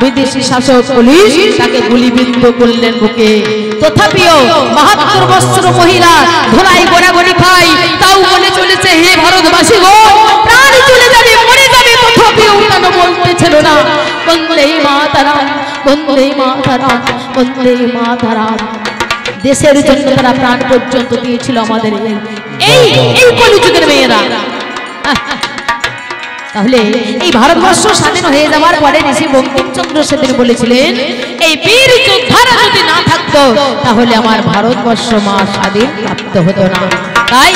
বিদেশি শাসক পুলিশ তাকে গুলিবিদ্ধ করলেন বুকে, তথাপিও 72 বছর মহিলা ধোলাই গোড়াগড়ি খাই, তাও বলে চলেছে, হে ভারতবাসীগণ, প্রাণ চলে যাবে, মরে যাবে, তথাপিও কেন বলতে ছিল না, বন্দে মাতরম, বন্দে মাতরম, বন্দে মাতরম। দেশের জন্য তারা প্রাণ পর্যন্ত দিয়েছিল আমাদের এই কলিযুগের মেয়েরা। তাহলে এই ভারতবর্ষ স্বাধীন হয়ে যাওয়ার পরে ঋষি বঙ্কিমচন্দ্র সেদিন বলেছিলেন, এই বীর যোদ্ধারা যদি না থাকতো তাহলে আমার ভারতবর্ষ মা স্বাধীন প্রাপ্ত হতো না। তাই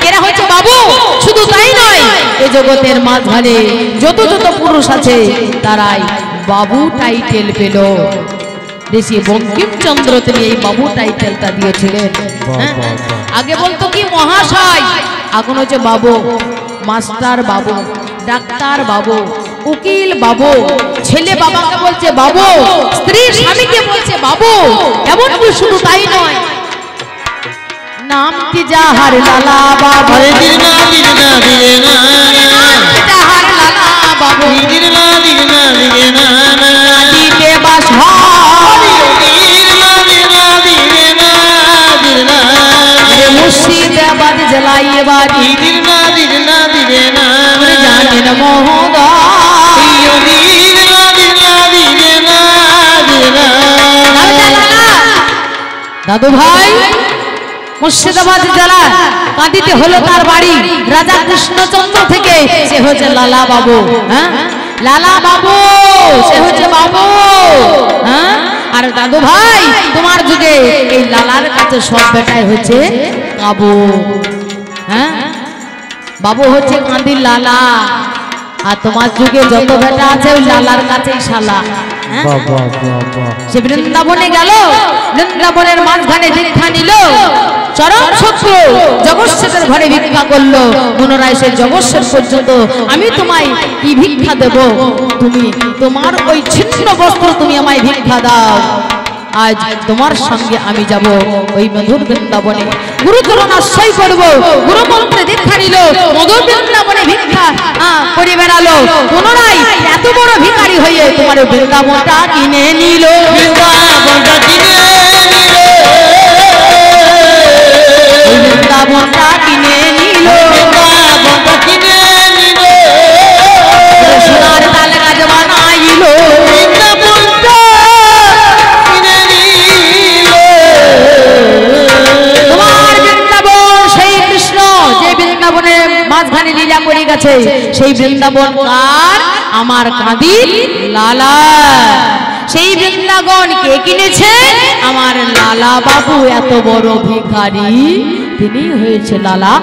এরা হচ্ছে বাবু। শুধু তাই নয়, এই জগতের মাঝখানে যত যত পুরুষ আছে তারাই বাবু টাইটেল পেল। ঋষি বঙ্কিমচন্দ্র তিনি এই বাবু টাইটেলটা দিয়েছিলেন। আগে বলতো কি মহাশয়, এখন হচ্ছে বাবু। মাস্টার বাবু, ডাক্তার বাবু, উকিল বাবু, ছেলে বাবাকে বলছে বাবু, স্ত্রী স্বামীকে বলছে বাবু। এমনকি শুধু তাই নয়, নাম কি যাহার লালা বাবু, যাহার লালা বাবু, দিতে বাস মুর্শিদাবাদ জেলায় বাড়ি, জানেন দাদু ভাই, মুর্শিদাবাদ জেলা কাঁদিতে হলো তার বাড়ি, রাজা কৃষ্ণচন্দ্র থেকে সে হচ্ছে লালা বাবু। হ্যাঁ, লালা বাবু, সে হচ্ছে বাবু। হ্যাঁ, আর দাদু ভাই, তোমার যুগে এই লালার কাছে সব বেটাই হচ্ছে বাবু। হ্যাঁ, বাবু হচ্ছে কাঁদির লালা, আর তোমার যুগে যত বেটা আছে ওই লালার কাছেই শালা। সে বৃন্দাবনে গেল, বৃন্দাবনের মাঝখানে দীক্ষা নিল, চরম শত্রু জগৎসের ঘরে ভিক্ষা করলো। পুনরায় সে জগৎসের পর্যন্ত, আমি তোমায় কি ভিক্ষা দেব, তুমি তোমার ওই ছিন্ন বস্ত্র তুমি আমায় ভিক্ষা দাও, আজ তোমার সঙ্গে আমি যাব ওই মধুর বৃন্দাবনে, গুরুচরণ আশ্রয় করব। গুরু মন্ত্রে দীক্ষা নিল, মধুর বৃন্দাবনে ভিক্ষা করে বেড়ালো। পুনরায় এত বড় ভিখারি হয়ে তোমার বৃন্দাবনটা কিনে নিল, বৃন্দাবনটা কিনে নিল, সোনার তাল গাছ বানাইল, মাঝখানে লীলা করে গেছে। সেই বৃন্দাবন কার? আমার কাঁদির লালা। সেই বৃন্দাবন কে কিনেছে? আমার লালা বাবু। এত বড় ভিখারি তিনি হয়েছে লালা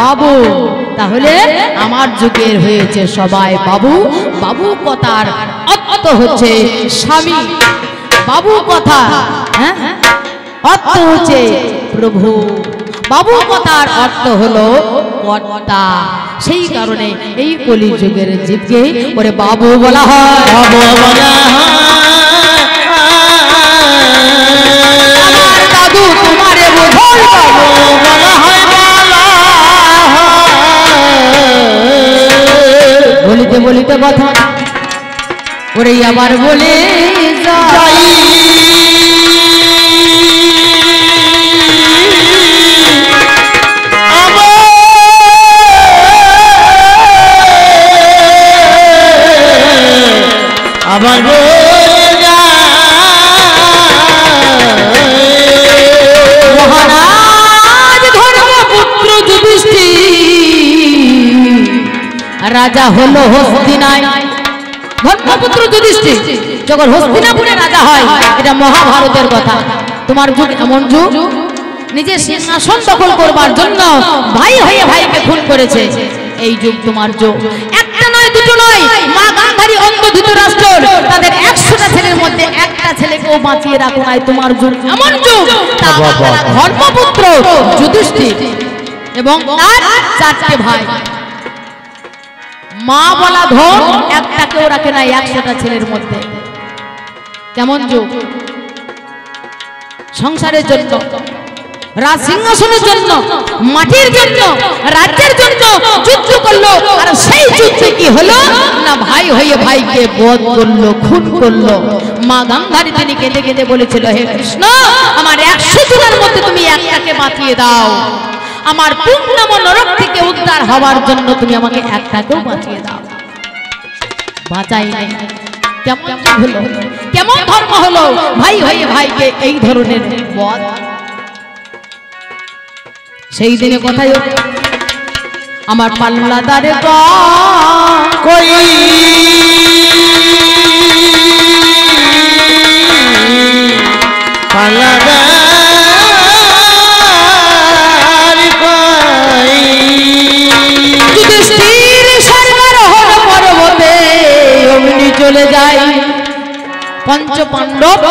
বাবু। তাহলে আমার যুগের হয়েছে সবাই বাবু। বাবু কথার অর্থ হচ্ছে স্বামী। বাবু কথা অর্থ হচ্ছে প্রভু। বাবু কথার অর্থ হলো কর্তা। সেই কারণে এই কলিযুগের জীবকে ওরে বাবু বলা হয়। বাবু বলা আমার দাদু তোমারে বোঝার বাবু বলা হয় বলিতে বলিতে কথা ওরে আবার বলে যাই। আবার মহারাজ ধর্মপুত্র যুধিষ্ঠির রাজা হলো হস্তিনায়। ধর্মপুত্র যুধিষ্ঠির যখন হস্তিনাপুরে রাজা হয়, এটা মহাভারতের কথা। তোমার যুগ এমন যুগ, নিজের সিংহাসন দখল করবার জন্য ভাই হয়ে ভাইকে খুন করেছে। এই যুগ তোমার যুগ। একটা নয়, দুটো নয়, মা গান্ধারী অন্ধ ধৃতরাষ্ট্র তাদের 100টা ছেলের মধ্যে একটা ছেলেকেও বাঁচিয়ে রাখো নাই। তোমার যুগ এমন যুগ। ধর্মপুত্র যুধিষ্ঠির এবং তার 4টে ভাই, মা বলা ধন একটাকেও রাখে নাই 100টা ছেলের মধ্যে। কেমন যুগ! সংসারের জন্য, রাজ সিংহাসনের জন্য, মাটির জন্য, রাজ্যের জন্য যুদ্ধ করলো। আর সেই যুদ্ধে কি হলো না, ভাই হয়ে ভাইকে বধ করলো, খুন করলো। মা গান্ধারী তিনি কেঁদে কেঁদে বলেছিল, হে কৃষ্ণ, আমার 100 জনের মধ্যে তুমি একটাকে বাঁচিয়ে দাও। আমার পূর্ণম নরক থেকে উদ্ধার হওয়ার জন্য তুমি আমাকে একটাকেও বাঁচিয়ে দাও। বাঁচাই নাই। কেমন হলো, কেমন ধর্ম হলো ভাই হয়ে ভাইকে এই ধরনের বধ। সেই দিনে কথাই আমার পাল্লাদারে কই পাল্লাদার কই যুধিষ্ঠির সরকার হল পর্বতে অগ্নি চলে যায়। পঞ্চপাণ্ডব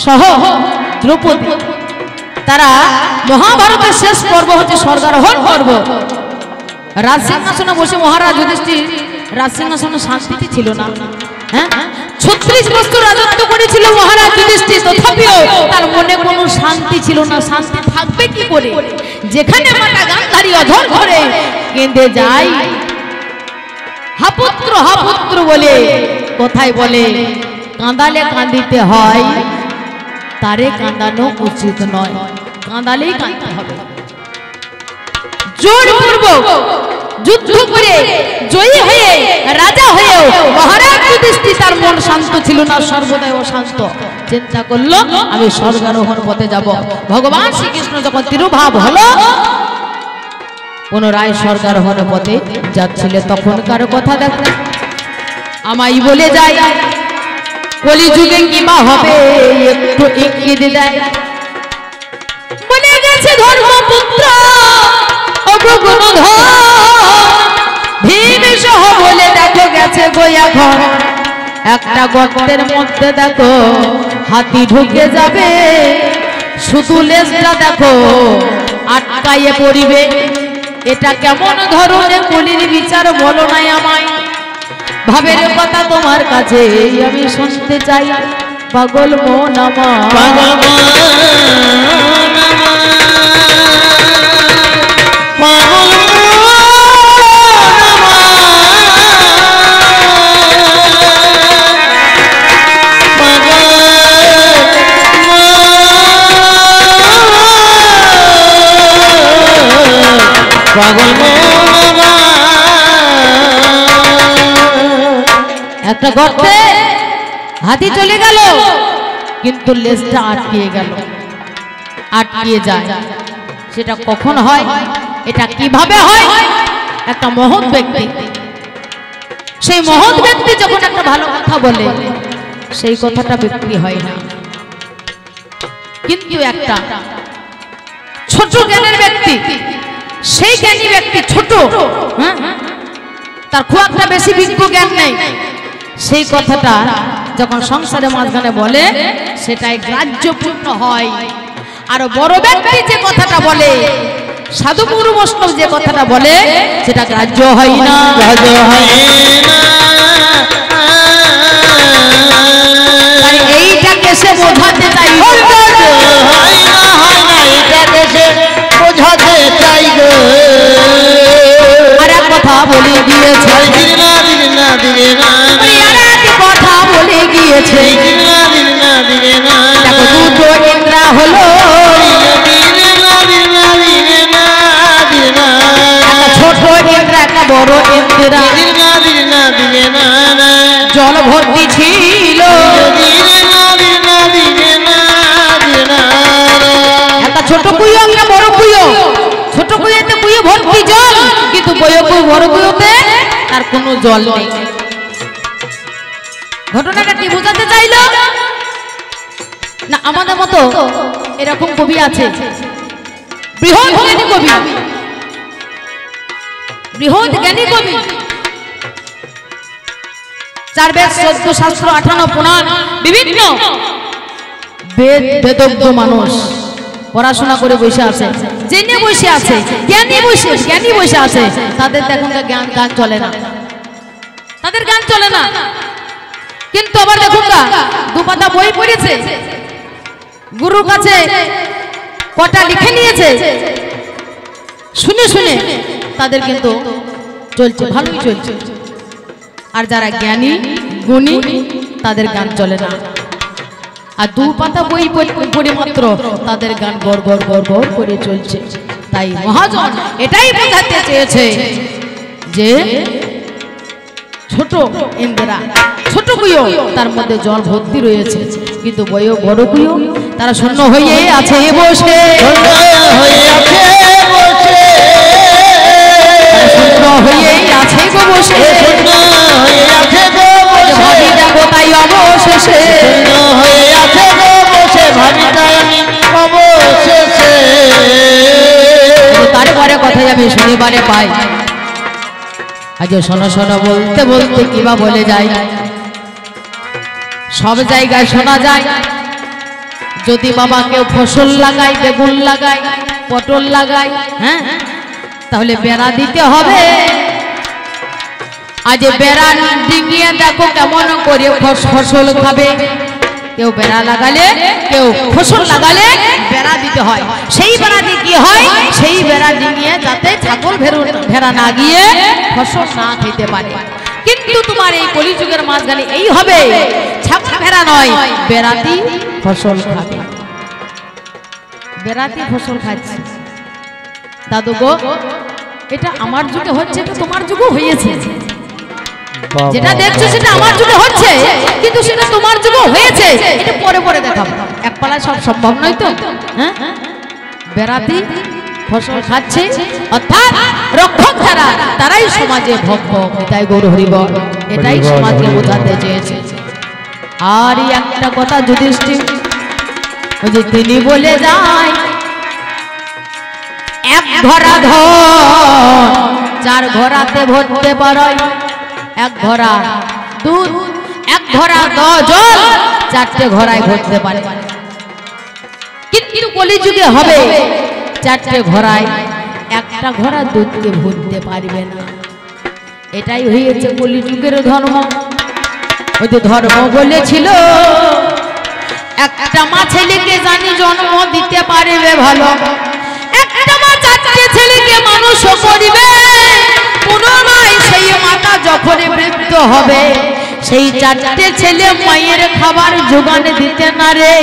সহ দ্রৌপদী তারা, মহাভারতের শেষ পর্ব হচ্ছে স্বর্গারোহণ পর্ব। রাজসিংহাসনে বসে মহারাজ যুধিষ্ঠির, রাজসিংহাসনে শান্তি ছিল না। 36 বছর রাজত্ব করেছিল মহারাজ যুধিষ্ঠির, তথাপিও তার মনে কোনো শান্তি ছিল না। শান্তি থাকবে কি করে? যেখানে মাতা গান্ধারী অধর ধরে কেঁদে যায়, হাপুত্র হাপুত্র বলে কথাই বলে, কাঁদালে কাঁদিতে হয়, তারে কাঁদানো উচিত নয়। কাঁদালেই কাঁদতে হবে। জোরপূর্বক যুদ্ধ করে জয়ী হয়ে রাজা হয়েও মহারাজ যুধিষ্ঠির তার মন শান্ত ছিল না, সর্বদাই অশান্ত। চিন্তা করলো আমি স্বর্গারোহণ পথে যাব। ভগবান শ্রীকৃষ্ণ যখন তিরুভাব হলো, পুনরায় স্বর্গারোহণ পথে যাচ্ছিলে, তখনকার কথা দেখো। আমায় বলে যায় কলিযুগে কি বা হবে, একটু ইঙ্গিত দেয়। মনে গেছে ধর্মপুত্র ভীম সহ বলে দেখো গেছে গয়া ঘর। একটা গর্তের মধ্যে দেখো হাতি ঢুকে যাবে, শুধু লেজটা দেখো আটকাইয়ে পড়িবে। এটা কেমন ধরনের কলির বিচার বলো নাই আমায়। ভাবের কথা তোমার কাছে আমি শুনতে চাই। পাগল মন আমার, পাগল মন পাগল একটা গর্তে হাতি চলে গেল, কিন্তু লেজটা আটকিয়ে গেল, আটকিয়ে যায়। সেটা কখন হয়, এটা কিভাবে হয়? একটা মহৎ ব্যক্তি, সেই মহৎ ব্যক্তি যখন একটা ভালো কথা বলে, সেই কথাটা বিক্রি হয় না। কিন্তু একটা ছোট জ্ঞানের ব্যক্তি, সেই জ্ঞানী ব্যক্তি ছোট, হ্যাঁ, তার খুব একটা বেশি বিজ্ঞ জ্ঞান নেই, সেই কথাটা যখন সংসারের মাঝখানে বলে সেটাই গ্রাহ্যপূর্ণ হয়। আর বড় ব্যক্তি যে কথাটা বলে, সাধু গুরু বৈষ্ণব যে কথাটা বলে সেটা গ্রাহ্য হয় না, গ্রাহ্য হয় না। এইটাকে সে বোঝাতে চাই, হয় না, এটাকে সে বোঝাতে চাই গো। আর এক কথা বলে গিয়েছে, দিলে না, দিলে না, দিলে না, কথা বলে গিয়েছে, দিলে না, দিলে না, দিলে না, দেখো দুটো ইন্দ্রা হলো, দিলে না, দিলে না, দিলে না, দিলে না, একটা ছোট ইন্দ্রা একটা বড় ইন্দ্রা, দিলে না, দিলে না, দিলে না, জল ভর্তি ছিল, দিলে না, দিলে না, দিলে না, দিলে না, একটা ছোট কুয়ো একটা বড় কুয়ো, ছোট কুয়োতে কুয়ো ভর্তি জল, কিন্তু বড় কুয়োতে তার কোনো জল নেই। ঘটনাটা কি বোঝাতে চাইলো না? আমাদের মতো এরকম কবি আছে, বৃহৎ জ্ঞানী কবি, বৃহৎ জ্ঞানী কবি, 4 বেদ 14 শাস্ত্র 58 পুরাণ, বিভিন্ন বেদজ্ঞ মানুষ পড়াশোনা করে বসে আছে, জেনে বসে আছে, জ্ঞানী বসে আছে, তাদের দেখুন গান চলে না, তাদের গান চলে না। কিন্তু আবার দেখুন না, 2 পাতা বই পড়েছে, গুরুর কাছে কটা লিখে নিয়েছে, শুনে শুনে তাদের কিন্তু চলছে, ভালোই চলছে। আর যারা জ্ঞানী গুণী তাদের গান চলে না, আর 2 পাতা বই পড়ে মাত্র তাদের গান গড় গড় গড় গড় করে চলছে। তাই মহাজন এটাই বোঝাতে চেয়েছে যে ছোট ইন্দ্রা, ছোট কুয়ো, তার মধ্যে জল ভর্তি রয়েছে, কিন্তু বড় কুয়ো তারা শূন্য হয়ে আছে বসে, শূন্য হয়ে আছে গো বসে, ভাবি দেখো তাই অবশেষে, তারপরে কথাই আমি শুনিবারে পাই, আজ শোনো শোনো বলতে বলতে কিবা বলে যায়, সব জায়গায় শোনা যায়, যদি বাবা কেউ ফসল লাগায়, বেগুন লাগায়, পটল লাগায়, হ্যাঁ, তাহলে বেড়া দিতে হবে। আজ বেড়া ডিঙিয়ে দেখো কেমন করে ফসল খাবে, কেউ বেড়া লাগালে, কেউ ফসল লাগালে বেড়া দিতে হয়, সেই বেড়া দিয়ে কি হয়, সেই বেড়া ডিঙিয়ে যাতে ছাগল ভেড়া না গিয়ে ফসল না খেতে পারে। কিন্তু তোমার এই কলিযুগের মাঝখানে এই হবে, ছাগল ভেড়া নয়, বেড়াতি ফসল খাবে, বেড়াতি ফসল খাচ্ছে। দাদু গো, এটা আমার যুগে হচ্ছে, এটা তোমার যুগে হয়েছে, যেটা দেখছো সেটা আমার যুগে হচ্ছে, কিন্তু সেটা তোমার যুগে হয়েছে, এটা পরে পরে দেখাবো, এক পালায় সব সম্ভব নয় তো। হ্যাঁ, বেড়াতি ফসল খাচ্ছে, অর্থাৎ রক্ষক যারা, তারাই সমাজে ভক্ত, এটাই গৌর হরি বল, এটাই সমাজকে বোঝাতে চেয়েছে। আর একটা কথা যুধিষ্ঠির, ওই যে তিনি বলে যায়, এক ঘরা ধন 4 ঘরাতে ভরতে পারো, 1 ঘরা দুধ, 1 ঘরা জল 4টে ঘরায় ভরতে পারে। কিন্তু কলিযুগে হবে 4টে ঘরায় 1টা ঘরা দুধকে ভরতে পারবে না। এটাই হয়েছে কলিযুগের ধর্ম। ওই যে ধর্ম বলেছিল, একটা মা ছেলেকে জানি জন্ম দিতে পারবে ভালো, একটা মা 4টে ছেলেকে মানুষ করিবে, পুনরায় সেই মাতা যখন বৃদ্ধ হবে, সেই 4টে ছেলে মায়ের খাবার যোগান দিতে না রে।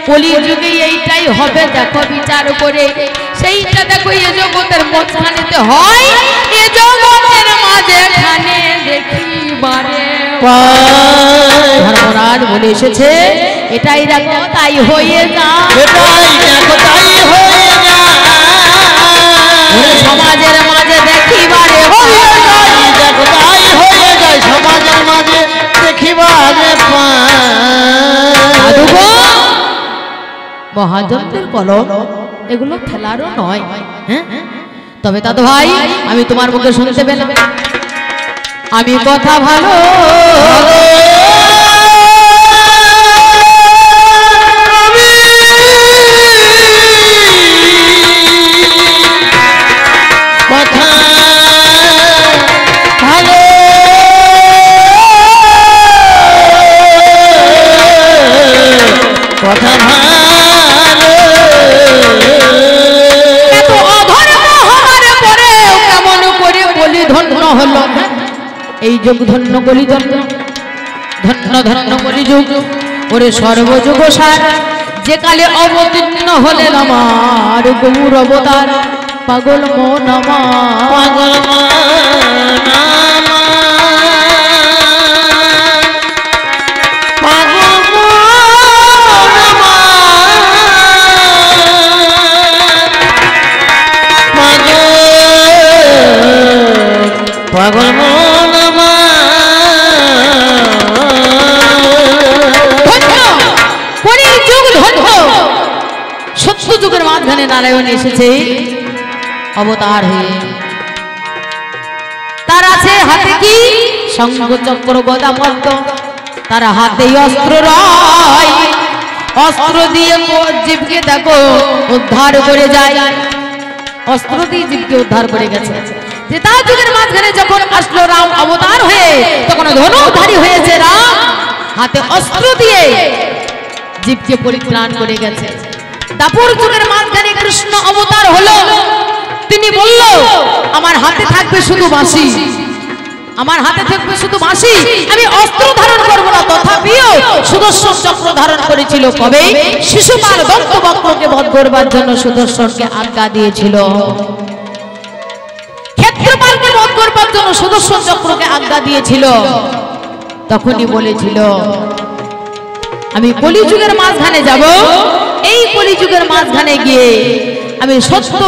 কলিযুগে এইটাই হবে, দেখো বিচার করে, সেইটা দেখো এ জগতের মাঝখানেতে হয়, এ জগতের মাঝখানে দেখিবারে ধর্মরাজ বলে এসেছে, এটাই দেখো তাই হয়ে যায়, এটাই দেখো তাই হয়ে যায়, সমাজের মাঝে দেখিবারে হয়ে যায়, দেখো তাই হয়ে যায়, সমাজের মাঝে দেখিবারে পায়। মহাজনদের কলম এগুলো খেলারও নয়। হ্যাঁ, তবে দাদু ভাই আমি তোমার মুখে শুনতে পেলাম আমি কথা ভালো এই যুগ ধন্য কলি ধন্য ধন্য ধন্য কলি যুগ ওরে সর্বযুগ সার যে কালে অবতীর্ণ হলেন আমার গৌর অবতার পাগল মন আমার পাগল পাগল মন সত্য যুগের মাঝখানে নারায়ণ এসেছে অবতার হয়ে। তার আছে হাতে কি শঙ্খ চক্র গদা পদ্ম, তার হাতে অস্ত্র রয়, অস্ত্র দিয়ে জীবকে দেখো উদ্ধার করে যায়, অস্ত্র দিয়ে জীবকে উদ্ধার করে গেছে। ত্রেতা যুগের মাঝখানে যখন আসলো রাম অবতার হয়ে তখন ধনুধারী হয়েছে রাম, হাতে অস্ত্র দিয়ে জীবকে পরিত্রাণ করে গেছে। দাপর যুগের মাঝখানে কৃষ্ণ অবতার হলো, তিনি বলল আমার হাতে থাকবে শুধু বাঁশি, আমার হাতে থাকবে শুধু বাঁশি, আমি অস্ত্র ধারণ করব না। তথাপিও সুদর্শন চক্র ধারণ করেছিল। কবে শিশুপাল দন্তবক্রকে বধ করবার জন্য সুদর্শনকে আজ্ঞা দিয়েছিল, ক্ষেত্রপালকে বধ করবার জন্য সুদর্শন চক্রকে আজ্ঞা দিয়েছিল। তখনই বলেছিল আমি কলিযুগের মাঝখানে যাব, এই কলিযুগের মাঝখানে গিয়ে আমি সত্য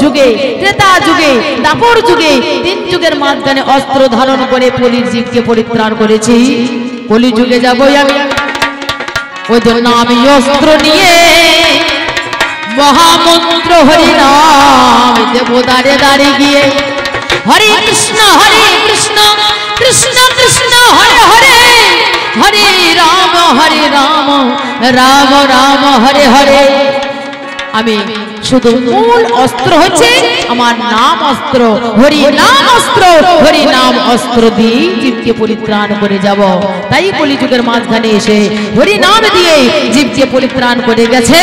যুগে ত্রেতা যুগে দাপর যুগে তিন যুগের মাঝখানে অস্ত্র ধারণ করে কলির জীবকে পরিত্রাণ করেছি। কলিযুগে যাবই আমি, ওই জন্য আমি অস্ত্র নিয়ে মহামন্ত্র হরি নাম দেব দাঁড়ে দাঁড়িয়ে গিয়ে হরে কৃষ্ণ কৃষ্ণ কৃষ্ণ হরে হরে, হরে রাম রাম রাম হরে হরে। আমি শুধু মূল অস্ত্র হচ্ছে আমার নাম অস্ত্র, হরি নাম অস্ত্র, হরি নাম অস্ত্র দিয়ে জীবকে পরিত্রাণ করে যাব। তাই কলিযুগের মাঝখানে এসে হরি নাম দিয়ে জীবকে পরিত্রাণ করে গেছে।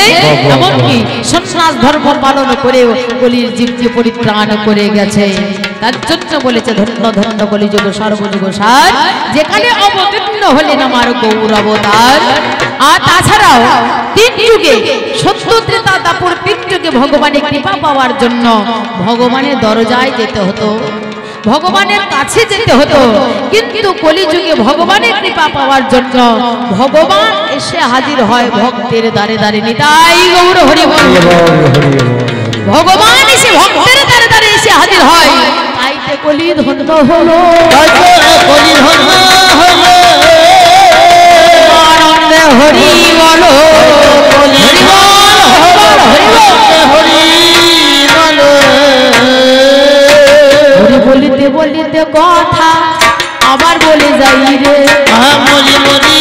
এমনকি সন্ন্যাস ধর্ম পালন করেও কলির জীবকে পরিত্রাণ করে গেছে। তার জন্য বলেছে ধন্য ধন্য কলিযুগ সর্বযুগ সার, যেখানে অবতীর্ণ হলেন আমার গৌর অবতার। আর তাছাড়াও তিন যুগে সত্য ত্রেতা দাপর তিন যুগে ভগবানের কৃপা পাওয়ার জন্য ভগবানের দরজায় যেতে হতো, ভগবানের কাছে যেতে হতো। কিন্তু কলিযুগে ভগবানের কৃপা পাওয়ার জন্য ভগবান এসে হাজির হয় ভক্তের দ্বারে দ্বারে। নিতাই গৌর হরি বল। ভগবান এসে ভক্তের দ্বারে দ্বারে এসে হাজির হয়, তাইতে কলি ধন্য হলো, কলি ধন্য হলো। আনন্দে হরি বলো, হরি বল হরি বল হরি বলো। হরি বলিতে বলিতে কথা আবার বলে যাই রে, মরি মরি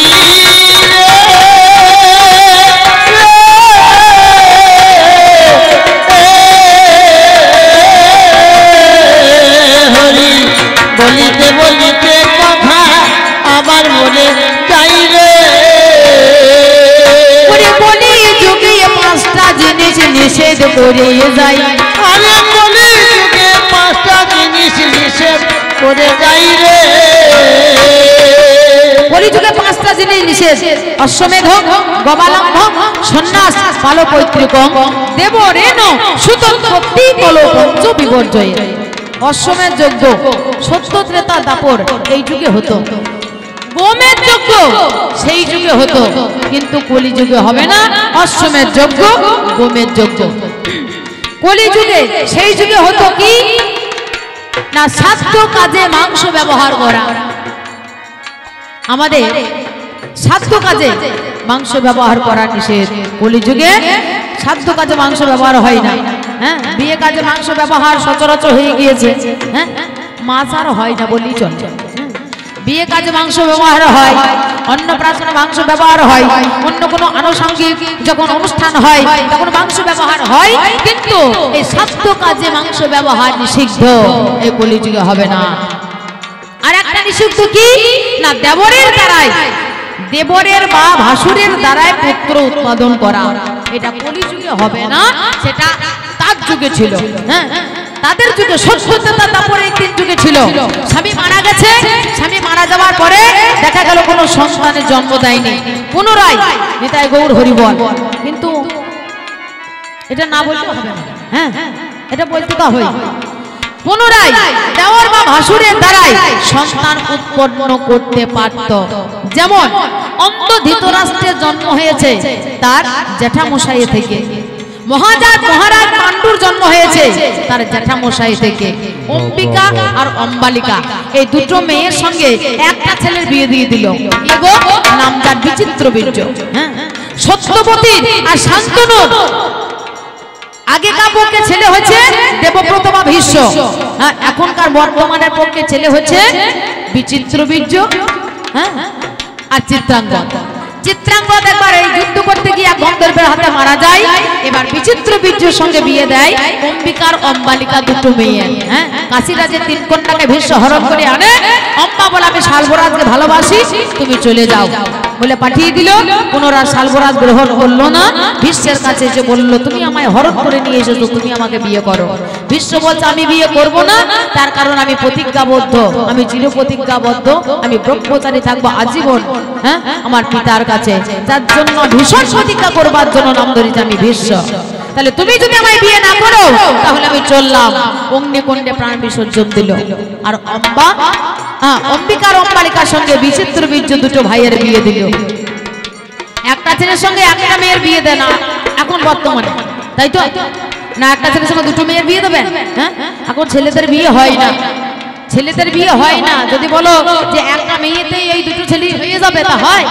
বলিতে বলিতে কথা আবার বলে যাই রে। বলি যুগে পাঁচটা জিনিস নিষেধ করে যাই, আরে বলি যুগে পাঁচটা জিনিস নিষেধ করে যাই রে। কলিযুগে পাঁচটা জিনিস নিষেধ, অশ্বমেধ গবালম্ভ সন্ন্যাস পালপৈতৃক দেব রেণ সুতন্ত্রী কল পঞ্চ বিপর্যয়। অশ্বমেধ যজ্ঞ সত্য ত্রেতা দাপর এই যুগে হতো, গোমের যজ্ঞ সেই যুগে হতো, কিন্তু কলিযুগে হবে না। অশ্বমেধ যজ্ঞ গোমের যজ্ঞ কলিযুগে সেই যুগে হতো কি না, শ্রাদ্ধ কাজে মাংস ব্যবহার করা। আমাদের শ্রাদ্ধ কাজে মাংস ব্যবহার করা নিষেধ কলিযুগে, সাধ্য কাজে মাংস ব্যবহার হয় না। হ্যাঁ, বিয়ে কাজে মাংস ব্যবহার সচরাচর হয়ে গিয়েছে। হ্যাঁ, মাছ আর হয় না বললেই চলে। বিয়ে কাজে মাংস ব্যবহার হয়, অন্নপ্রাশনে মাংস ব্যবহার হয়, অন্য কোনো আনুষঙ্গিক যখন অনুষ্ঠান হয় তখন মাংস ব্যবহার হয়, কিন্তু এই সাধ্য কাজে মাংস ব্যবহার নিষিদ্ধ, এই কলিযুগে হবে না। আর একটা নিষিদ্ধ কি না, দেবরের দ্বারাই, দেবরের বা ভাসুরের দ্বারাই পুত্র উৎপাদন করা, এটা কলিযুগে হবে না, সেটা তার যুগে ছিল। হ্যাঁ, তাদের যুগে সভ্যতা, তারপরে এই 3 যুগে ছিল। স্বামী মারা গেছে, স্বামী মারা যাওয়ার পরে দেখা গেল কোনো সন্তানের জন্ম দেয়নি, পুনরায় নিতাই গৌর হরিবল, কিন্তু এটা না বলতে হবে না। হ্যাঁ, এটা বলতে তো হয়, পুনরায় দেওর বা ভাসুরের দ্বারাই সন্তান উৎপন্ন করতে পারত। যেমন অন্ধ ধৃতরাষ্ট্রের জন্ম হয়েছে তার জ্যাঠামশাই থেকে, মহারাজ পাণ্ডুর জন্ম হয়েছে তার জ্যাঠামশাই থেকে। অম্বিকা আর অম্বালিকা এই দুটো মেয়ের সঙ্গে একটা ছেলের বিয়ে দিয়ে দিল, এগো নাম যার বিচিত্র বীর্য। হ্যাঁ, সত্যবতী আর শান্তনুর আগেকার পক্ষে ছেলে হচ্ছে দেবব্রত বা ভীষ্ম, হ্যাঁ, এখনকার বর্তমানের পক্ষে ছেলে হচ্ছে বিচিত্র বীর্য, হ্যাঁ, আর চিত্রাঙ্গদ। চিত্রাঙ্গদ একবার এই যুদ্ধ করতে গিয়ে গন্ধর্বের হাতে মারা যায়, এবার বিচিত্র বীর্যের সঙ্গে বিয়ে দেয় অম্বিকার অম্বালিকা দুটো মেয়ে। হ্যাঁ, কাশীরাজের 3 কন্যাকে ভীষ্ম হরণ করে আনে। অম্বা বলে আমি শালবরাজকে ভালোবাসি, তুমি চলে যাও বলে পাঠিয়ে দিল। পুনরায় শালবরাজ গ্রহণ করলো না, ভীষ্মের কাছে এসে বলল তুমি আমায় হরণ করে নিয়ে এসেছো, তুমি আমাকে বিয়ে করো। ভীষ্ম বলছে আমি বিয়ে করব না, তার কারণ আমি প্রতিজ্ঞাবদ্ধ, আমি চির প্রতিজ্ঞাবদ্ধ, আমি ব্রহ্মচারী থাকবো আজীবন। হ্যাঁ, আমার পিতার কাছে, যার জন্য ভীষণ প্রতিজ্ঞা করবার জন্য নাম ধরেছি আমি ভীষ্ম। তাহলে তুমি যদি আমায় বিয়ে না করো তাহলে আমি চললাম। অগ্নিকুণ্ডে প্রাণ বিসর্জন দিল। আর অম্বিকার অম্বালিকার সঙ্গে বিচিত্র বীর্য দুটো ভাইয়ের বিয়ে দিল। একটা ছেলের সঙ্গে একটা মেয়ের বিয়ে দেয় না এখন বর্তমানে, তাই তো না? একটা ছেলের সঙ্গে দুটো মেয়ের বিয়ে দেবেন? হ্যাঁ, এখন ছেলেদের বিয়ে হয় না, ছেলেদের বিয়ে হয় না। যদি বলো যে একটা মেয়েতে এই দুটো ছেলে হয়ে যাবে, তা হয়?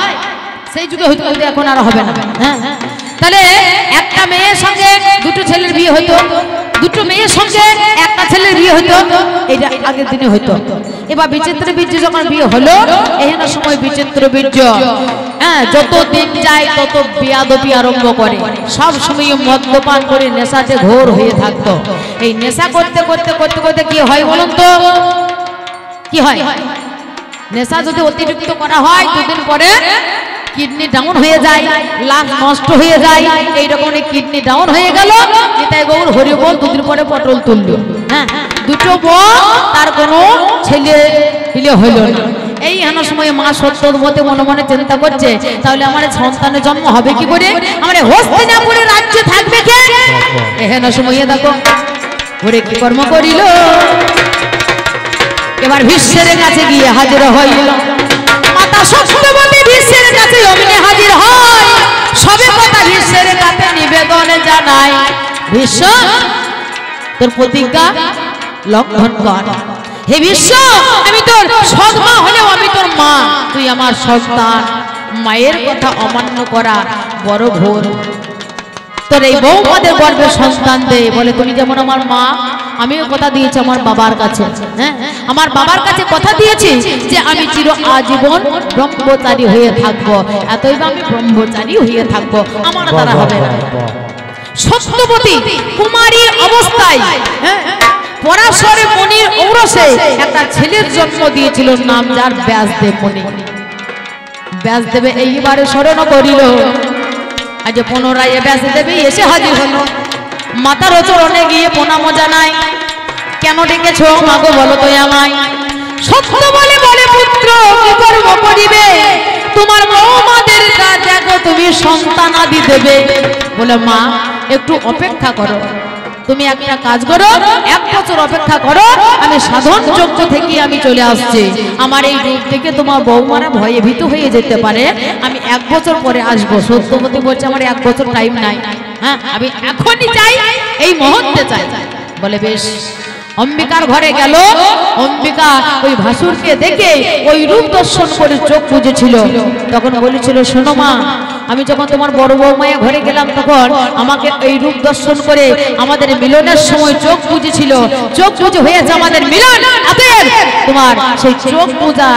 সেই যুগে হইতো, এখন আর হবে না। হ্যাঁ, তাহলে একটা মেয়ের সঙ্গে দুটো ছেলের বিয়ে হইতো, দুটো মেয়ের সঙ্গে একটা ছেলের বিয়ে হইতো, এটা আগের দিনে হইতো। এবার বিচিত্র বীর্য যখন বিয়ে হলো, এই সময় বিচিত্র বীর্য যত দিন যায় তত বেয়াদবি আরম্ভ করে, সব সময় মদ্যপান করে নেশাতে ঘোর হয়ে থাকতো। এই নেশা করতে করতে করতে করতে কি হয় বলুন তো? কি হয়? নেশা যদি অতিরিক্ত করা হয় 2 দিন পরে কিডনি ডাউন হয়ে যায়, লাভ নষ্ট হয়ে যায়। এইরকম কিডনি ডাউন হয়ে গেল, নিতাই গৌর হরিবল 2 দিন পরে পটল তুলল। হ্যাঁ, দুটো বউ, তার কোনো ছেলে পিলে হইল না। এই সময় মা সত্যবতী মনে মনে চিন্তা করছে তাহলে আমার সন্তানের জন্ম হবে কি করে, আমার হস্তিনাপুরের রাজ্যে থাকবে কে? এহেন সময় দেখো ওরে কি কর্ম করিল। এবার ভীষ্মের কাছে গিয়ে হাজির হইল। মাতা সত্যবতী ভীষ্মের কাছে অমনি হাজির হয়, সবে কথা ভীষ্মের কাছে নিবেদন জানায়, ভীষ্ম তোর প্রতিজ্ঞা লঙ্ঘন কর। হে ভীষ্ম, আমি তোর সৎ মা হলেও আমি তোর মা, তুই আমার সন্তান, মায়ের কথা অমান্য করা বড় ভুল। তোর এই বৌমাদের গর্ভে সন্তান দে। বলে তুমি যেমন আমার মা, আমিও কথা দিয়েছি আমার বাবার কাছে। হ্যাঁ, আমার বাবার কাছে কথা দিয়েছি যে আমি চির আজীবন ব্রহ্মচারী হয়ে থাকবো, এতই আমি ব্রহ্মচারী হয়ে থাকবো, আমার দ্বারা হবে না। সত্যবতী কুমারী অবস্থায় পরাশর মুনির ঔরসে একটা ছেলের জন্ম দিয়েছিল, নাম যার ব্যাসদেব মুনি। ব্যাসদেবে এইবারে স্মরণ করিল, আজ পুনরায় ব্যাসদেবী এসে হাজির হলো। মাতার চরণে গিয়ে প্রণাম জানায়, কেন ডেকেছো মাগো বলো তো আমায়? সত্য বলে বলে পুত্র কি কর্ম করিবে, তোমার বৌমাদের দেখো তুমি সন্তান আদি দেবে। বলে মা একটু অপেক্ষা করো, তুমি একটা কাজ করো, 1 বছর অপেক্ষা করো, আমি সাধন যজ্ঞ থেকে আমি চলে আসছি। আমার এই রূপ থেকে তোমার বৌমারা ভয়ে ভীত হয়ে যেতে পারে, আমি 1 বছর পরে আসবো। সত্যবতী বলছে আমার 1 বছর টাইম নাই, হ্যাঁ আমি এখনই চাই, এই মুহূর্তে চাই। বলে বেশ অম্বিকার ঘরে গেল। অম্বিকা ওই ভাসুরকে দেখে ওই রূপ দর্শন করে চোখ বুজেছিল। তখন বলেছিল, শোনো মা, আমি যখন তোমার বড় বৌমায়ের ঘরে গেলাম তখন আমাকে এই রূপ দর্শন করে আমাদের মিলনের সময় চোখ বুজেছিল। চোখ বুজে হয়েছে আমাদের মিলন, অতএব তোমার সেই চোখ পূজা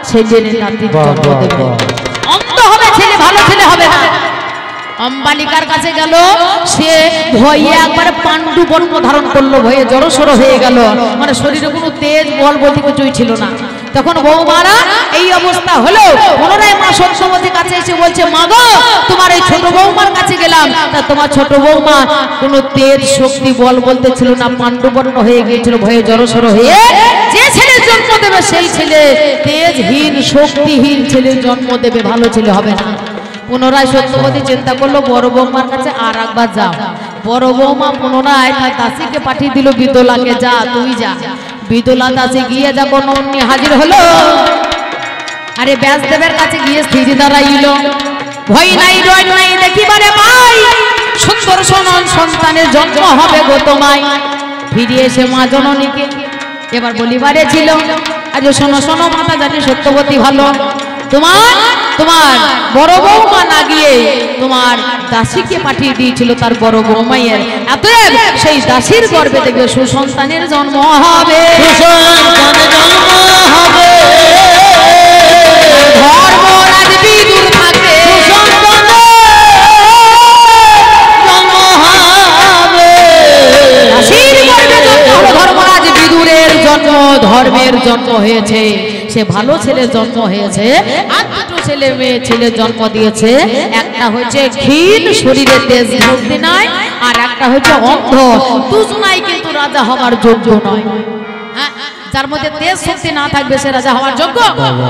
ছেলে নাতির জন্ম দেবে। অন্ধ হবে ছেলে, ভালো ছেলে হবে না। অম্বালিকার কাছে গেল, সে ভয়ে একবারে পাণ্ডু বর্ণ ধারণ করলো, ভয়ে জড়সড় হয়ে গেল, মানে শরীরে কোনো তেজ বল বলতে কিছুই ছিল না। তখন বৌমারা এই অবস্থা হলো। পুনরায় মা সত্যবতীর কাছে এসে বলছে, মা গো, তোমার এই ছোট বৌমার কাছে গেলাম, তা তোমার ছোট বৌমা কোনো তেজ শক্তি বল বলতে ছিল না, পাণ্ডু বর্ণ হয়ে গিয়েছিল, ভয়ে জড়সড় হয়ে যে ছেলের জন্ম দেবে সেই ছেলে তেজহীন শক্তিহীন ছেলের জন্ম দেবে, ভালো ছেলে হবে না। পুনরায় সত্যবতী চিন্তা করলো, বড় বৌমার কাছে আর একবার যাও। বড় বৌমা পুনরায় তার দাসীকে পাঠিয়ে দিল, বিদলাকে, যা তুই যা। বিদলা দাসী গিয়ে যখন অমনি হাজির হলো, আরে ব্যাসদেবের কাছে গিয়ে স্থির দাঁড়াইল। ভয় নাই ডর নাই দেখিবারে পাই, সুন্দর সনন সন্তানের জন্ম হবে গো তোমায়। ফিরে এসে মা জননীকে এবার বলিবারে ছিল, আজ শোনো শোনো মাতা, জানি সত্যবতী ভালো, তোমার বড় বৌমা না গিয়ে তোমার দাসীকে পাঠিয়ে দিয়েছিল তার বড় বৌমায়ের, অতএব সেই দাসীর গর্ভে দেখবে সুসন্তানের জন্ম হবে। ধর্মরাজ বিদুর থাকে, দাসীর গর্ভে জন্ম হলো, ধর্মরাজ বিদুরের জন্ম, ধর্মের জন্ম হয়েছে, সে ভালো ছেলের জন্ম হয়েছে। আর দুটো ছেলে মেয়ে ছেলের জন্ম দিয়েছে, একটা হচ্ছে ক্ষীণ শরীরে তেজ শক্তি নাই, আর একটা হচ্ছে অন্ধ, দুজনাই কিন্তু রাজা হওয়ার যোগ্য নয়। হ্যাঁ, যার মধ্যে তেজ শক্তি না থাকবে সে রাজা হওয়ার যোগ্য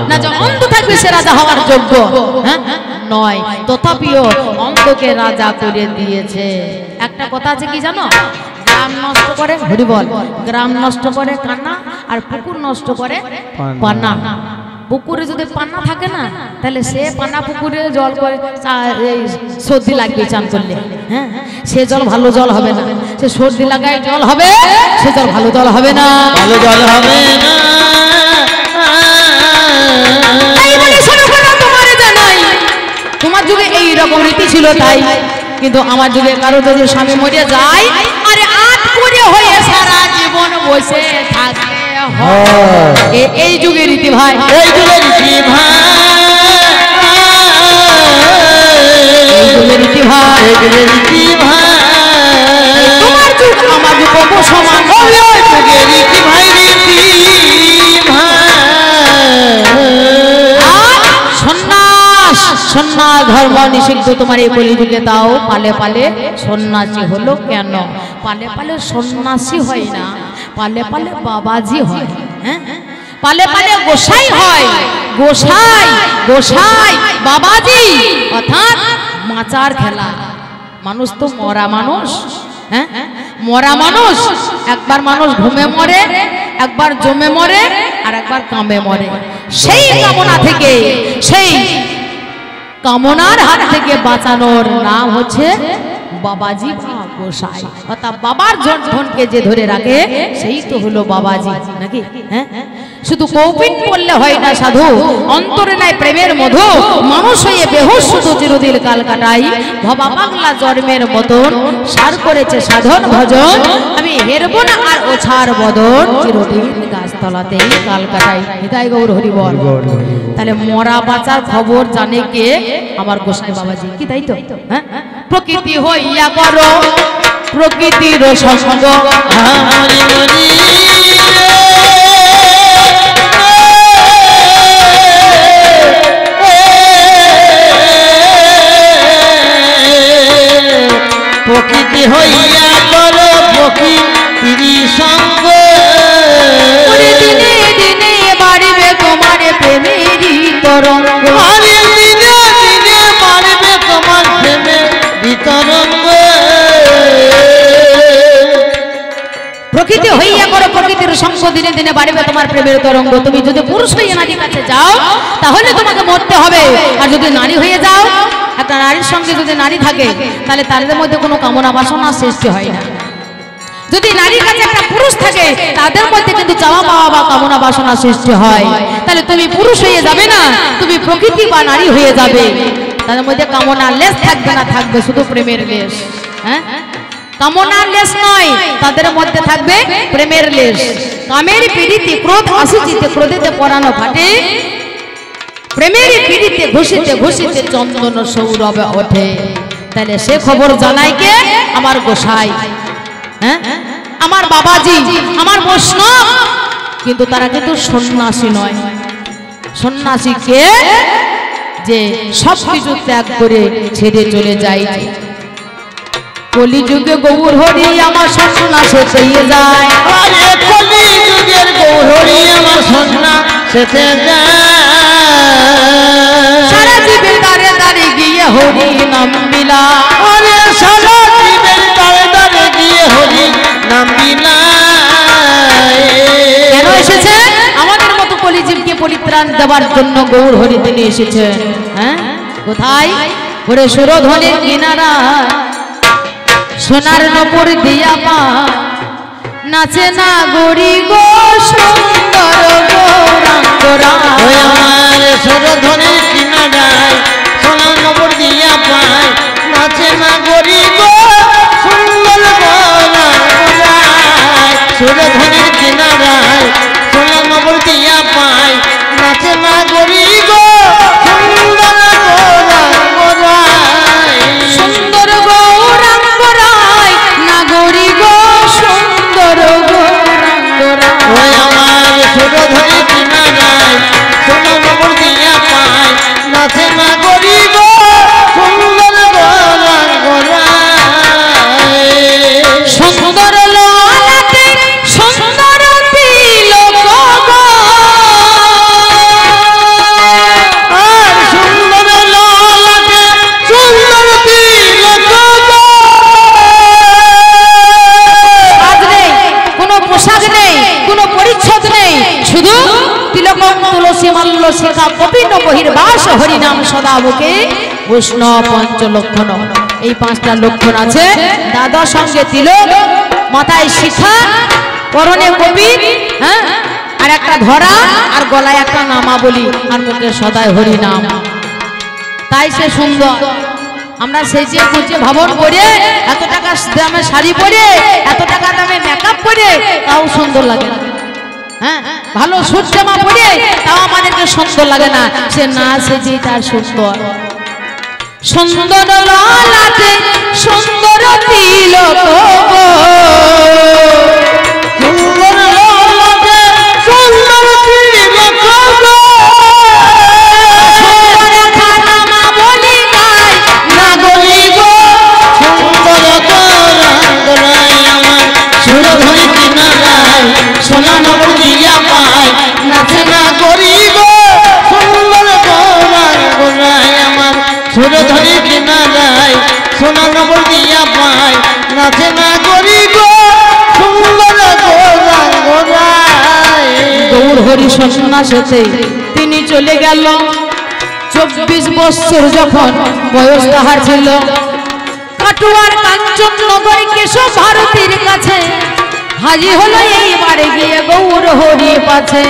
না, যে অন্ধ থাকবে সে রাজা হওয়ার যোগ্য হ্যাঁ নয়। তথাপিও অন্ধকে রাজা করে দিয়েছে। একটা কথা আছে কি জানো, গ্রাম নষ্ট করে হরি বল, গ্রাম নষ্ট করে কান্না, আর পুকুর নষ্ট করে পান্না। পুকুরে যদি পান্না থাকে না, তাহলে সে পান্না পুকুরে জল করে সর্দি লাগবে চান করলে, হ্যাঁ সে জল ভালো জল হবে না। সে সর্দি লাগায় জল হবে, সে জল ভালো জল হবে না, ভালো জল হবে না। তোমার যুগে এই রকম রীতি ছিল তাই, কিন্তু আমার যুগে কারো যদি স্বামী মরে যায়, আরে আট করে হয়ে সারা জীবন বসে থাকতে হয়। এই যুগের রীতি ভাই, এই যুগের রীতি ভাই, এই যুগের রীতি ভাই, এই যুগের রীতি ভাই। তোমার যুগ আমার যুগ সমান, ওই যুগের রীতি ভাই, রীতি ভাই। সন্ন্যাস সন্ন্যাস ধর্ম নিষিদ্ধ তোমার এই কলিযুগে, তাও পালে পালে সন্ন্যাসী হলো কেন? পালে পালে সন্ন্যাসী হয় না, পালে পালে বাবাজি হয়। হ্যাঁ, পালে পালে গোসাই হয়, গোসাই গোসাই বাবাজি, অর্থাৎ মাচার খেলা। মানুষ তো মরা মানুষ, হ্যাঁ মরা মানুষ, একবার মানুষ ঘুমে মরে, একবার জমে মরে, আর একবার কামে মরে। সেই কামনা থেকে, সেই কামনার হাত থেকে বাঁচানোর নাম হচ্ছে বাবাজি বা গোসাই। অর্থাৎ বাবার ধনকে যে ধরে রাখে সেই তো হলো বাবাজি, নাকি? হ্যাঁ, শুধু কৌপিন বললে হয় না সাধু, অন্তরে নাই প্রেমের মধু, মানুষ হয়ে বেহুশ শুধু চিরদিন কাল কাটাই, ভবা পাগলা জন্মের মতন সার করেছে সাধন ভজন, আমি হেরব না আর ওছার বদন, চিরদিন গাছতলাতেই কাল কাটাই। হৃদয় গৌর হরি বল। তাহলে মরা বাঁচার খবর জানে কে? আমার গোসাই বাবাজি, কি তাই তো? হ্যাঁ, প্রকৃতি হইয়া করো প্রকৃতির সঙ্গ, মরি মরি প্রকৃতি হইয়া করো প্রকৃতির সঙ্গ, দিনে দিনে বাড়বে তোমার প্রেমেরই তরঙ্গ, দিনে দিনে বাড়বে তোমার প্রেমের বিতরঙ্গ। প্রকৃতি হইয়া করো প্রকৃতির সঙ্গ, দিনে দিনে বাড়বে তোমার প্রেমের তরঙ্গ। তুমি যদি পুরুষ হয়ে নারীর কাছে যাও তাহলে তোমাকে মরতে হবে, আর যদি নারী হয়ে যাও, একটা নারীর সঙ্গে যদি নারী থাকে তাহলে তাদের মধ্যে কোনো কামনা বাসনা সৃষ্টি হয় না। যদি নারীর কাছে একটা পুরুষ থাকে তাদের মধ্যে কিন্তু চাওয়া পাওয়া বা কামনা বাসনা সৃষ্টি হয়। তাহলে তুমি পুরুষ হয়ে যাবে না, তুমি প্রকৃতি বা নারী হয়ে যাবে। তাদের মধ্যে কামনার লেশ থাকবে না, থাকবে শুধু প্রেমের লেশ। হ্যাঁ, কামনার লেশ নয়, তাদের মধ্যে থাকবে প্রেমের লেশ। কামের পিড়িতে ক্রোধ আসিতে, ক্রোধেতে পরানো ফাটে, প্রেমের পিড়িতে ঘষিতে ঘষিতে চন্দন সৌরভ ওঠে। তাহলে সে খবর জানাই কে? আমার গোসাই, হ্যাঁ, আমার বাবাজি, আমার বৈষ্ণব। কিন্তু তারা কিন্তু সন্ন্যাসী নয়। সন্ন্যাসী কে? যে সব কিছু ত্যাগ করে ছেড়ে চলে যায়। কলিযুগে গৌর হরি আমার সন্ন্যাসে পেয়ে যায়। আরে কলিযুগের গৌর হরি আমার সন্ন্যাসে যায়। সারা জীবের দ্বারে দ্বারে গিয়ে হরি নাম বিলা। আরে সারা জীবের দ্বারে দ্বারে গিয়ে হরি নাম বিলা। কেন এসেছে? আমাদের মতো কলিজীবকে পরিত্রাণ দেওয়ার জন্য গৌর হরি তিনি এসেছেন। হ্যাঁ, কোথায়? ওরে সুরধ্বনির কিনারা সোনার নপুর দিয়া পা নাচে না গরি গো সুন্দর গৌরাঙ্গরা। আমার সুরধ্বনির কিনারায় সোনার নপুর দিয়া পায় নাচে না গরি গো সুন্দর গৌরাঙ্গরায়। সুরধ্বনির কিনারায় সোনার নপুর দিয়া পায় নাচে না গরি গো সুন্দর গৌরাঙ্গরায়। সুন্দর গৌরাঙ্গরায় নাগরি গো সুন্দর গৌরাঙ্গরায়। আমার সুরধ্বনির কিনারায় সোনার নপুর দিয়া পায় নাচে না গরি গো সুন্দর গৌরাঙ্গরায়। সুন্দর ললাটে সুন্দর তিলক গো। আর সুন্দর ললাটে সুন্দর তিলক গো। সাজ নেই, কোনো পোশাক নেই, কোনো পরিচ্ছদ নেই, শুধু তিলকম তুলসী মাল্য শেখা কপিন বহির্বাস হরিনাম সদা বুকে বৈষ্ণব পঞ্চলক্ষণ। এই পাঁচটা লক্ষণ আছে। দাদার সঙ্গে তিলক, মাথায় শিখা, পরনে কপিন, হ্যাঁ, আর একটা ধরা, আর গলায় একটা নামাবলী, আর মুখে সদায় হরিনাম। তাই সে সুন্দর। আমরা সেজে গুজে ভাবন করে, এত টাকা দামে শাড়ি পরে, এত টাকা দামে মেকআপ করে, তাও সুন্দর লাগে না। হ্যাঁ, ভালো সুট জামা পরে তাও আমাদেরকে সুন্দর লাগে না। সে না সেজে তার সুন্দর। সুন্দর ললাটে সুন্দর তিলক গো। সুন্দর ললাটে সুন্দর তিলক গো। সুন্দর একটা নামাবলী গায় নাগরি গো। সুন্দর গৌরাঙ্গরায় আমার সুরধ্বনি কিনারায় সোনা নপুর দিয়া পায় নাচে না গরি গো সুন্দর গৌরাঙ্গরায়। আমার সুরধ্বনি কিনারায় সোনা নপুর দিয়া পায় নাচে না গরি গো সুন্দর গৌরাঙ্গরায়। গৌর হরি সন্ন্যাসেতে তিনি চলে গেল। 24 বছর যখন বয়স তাহার ছিল, কাটুয়ার কাঞ্চন নগরী কেশব ভারতীর কাছে হাজির হলো। এইবারে গিয়ে গৌর হরি পাছে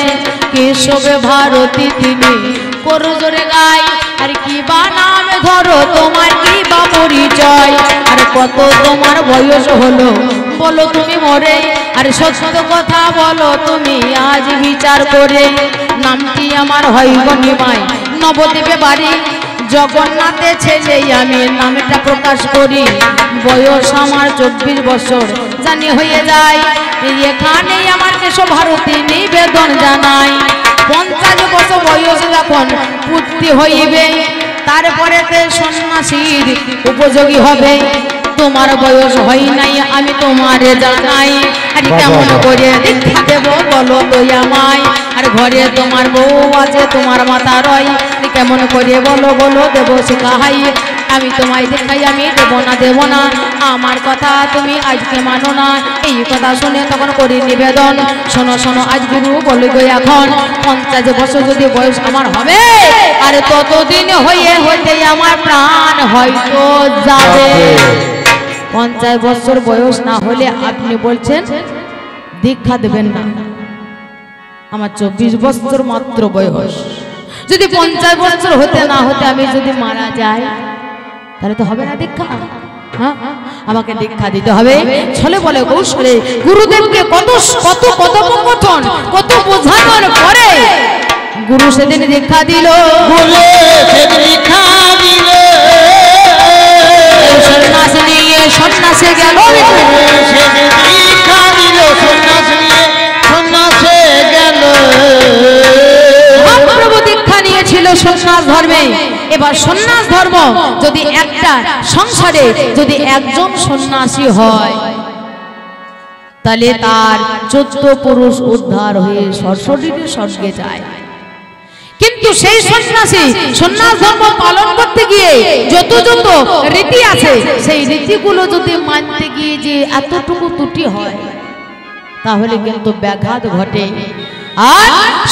কেশবে ভারতী তিনি করজোরে গায়। আর কি বা নাম ধরো, তোমার কি বা পরিচয়, আর কত তোমার বয়স হলো বলো তুমি মরে। আর সত্য কথা বলো তুমি আজ বিচার করে। নামটি আমার হয় গণিমায় নবদ্বীপে বাড়ি, জগন্নাথের ছেলে আমি নামটা প্রকাশ করি। বয়স আমার 24 বছর জানি হয়ে যায়। এখানেই আমার কেশব ভারতী নিবেদন জানাই। 50 বছর বয়স যখন পূর্তি হইবে, তারপরে সন্ন্যাসীর উপযোগী হবে। তোমার বয়স হয় নাই আমি তোমারে জানাই। আর কেমন করে দীক্ষা দেব বলো তো আমায়। আর ঘরে তোমার বউ আছে, তোমার মাতা রয়, কেমন করে বলো বলো দেব শিখাই। আমি তোমায় দেখাই, আমি দেব না, আমার কথা তুমি আজকে মানো না। এই কথা শুনে তখন করি নিবেদন, শোনো শোনো আজ গুরু বলে গো এখন 50 বছর যদি বয়স আমার হবে, আর ততদিন হয়ে হইতে আমার প্রাণ হয়তো যাবে। 50 বছর বয়স না হলে আপনি বলছেন দীক্ষা দেবেন না। আমার 24 বছর মাত্র বয়স, যদি 50 বছর হতে না হতে আমি যদি মারা যাই তাহলে তো হবে না দীক্ষা। হ্যাঁ, আমাকে দীক্ষা দিতে হবে। ছলে বলে কৌশলে গুরুদেবকে কত কত কথোপকথন কত বোঝানোর পরে গুরু সেদিন দীক্ষা দিল। সন্ন্যাস নিয়ে সন্ন্যাসে গেল, মহাপ্রভু দীক্ষা নিয়েছিল সন্ন্যাস ধর্মে। এবার সন্ন্যাস ধর্ম যদি একটা সংসারে যদি একজন সন্ন্যাসী হয় তাহলে তার 14 পুরুষ উদ্ধার হয়ে সরস্বতীর স্বর্গে যায়। কিন্তু সেই সন্ন্যাসী সন্ন্যাস ধর্ম পালন করতে গিয়ে যত যত রীতি আছে সেই রীতিগুলো যদি মানতে গিয়ে যে এতটুকু ত্রুটি হয় তাহলে কিন্তু ব্যাঘাত ঘটে। আর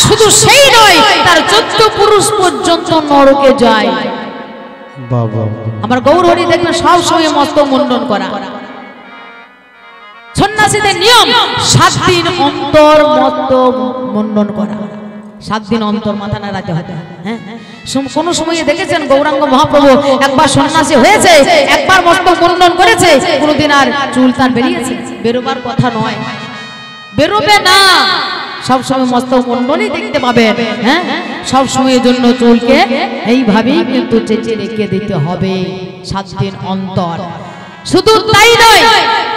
শুধু সেই নয়, তার 14 পুরুষ পর্যন্ত নরকে যায়। আমার গৌর হরি দেখবেন সব সময় মস্তক মুন্ডন করা। সন্ন্যাসীদের নিয়ম 7 দিন অন্তর মস্তক মুন্ডন করা, 7 দিন অন্তর মাথা নাড়াতে হবে। হ্যাঁ, কোন সময়ে দেখেছেন গৌরাঙ্গ মহাপ্রভু একবার সন্ন্যাসী হয়েছে, একবার মস্তক মুন্ডন করেছে, কোনদিন আর চুল তার বেরিয়েছে? বেরোবার কথা নয়, বেরোবে না। সব সময় মস্তক মুন্ডনই দেখতে পাবেন। হ্যাঁ, সব সময়ের জন্য চুলকে এইভাবেই কিন্তু চেঁচে রেখে দিতে হবে 7 দিন অন্তর। শুধু তাই নয়,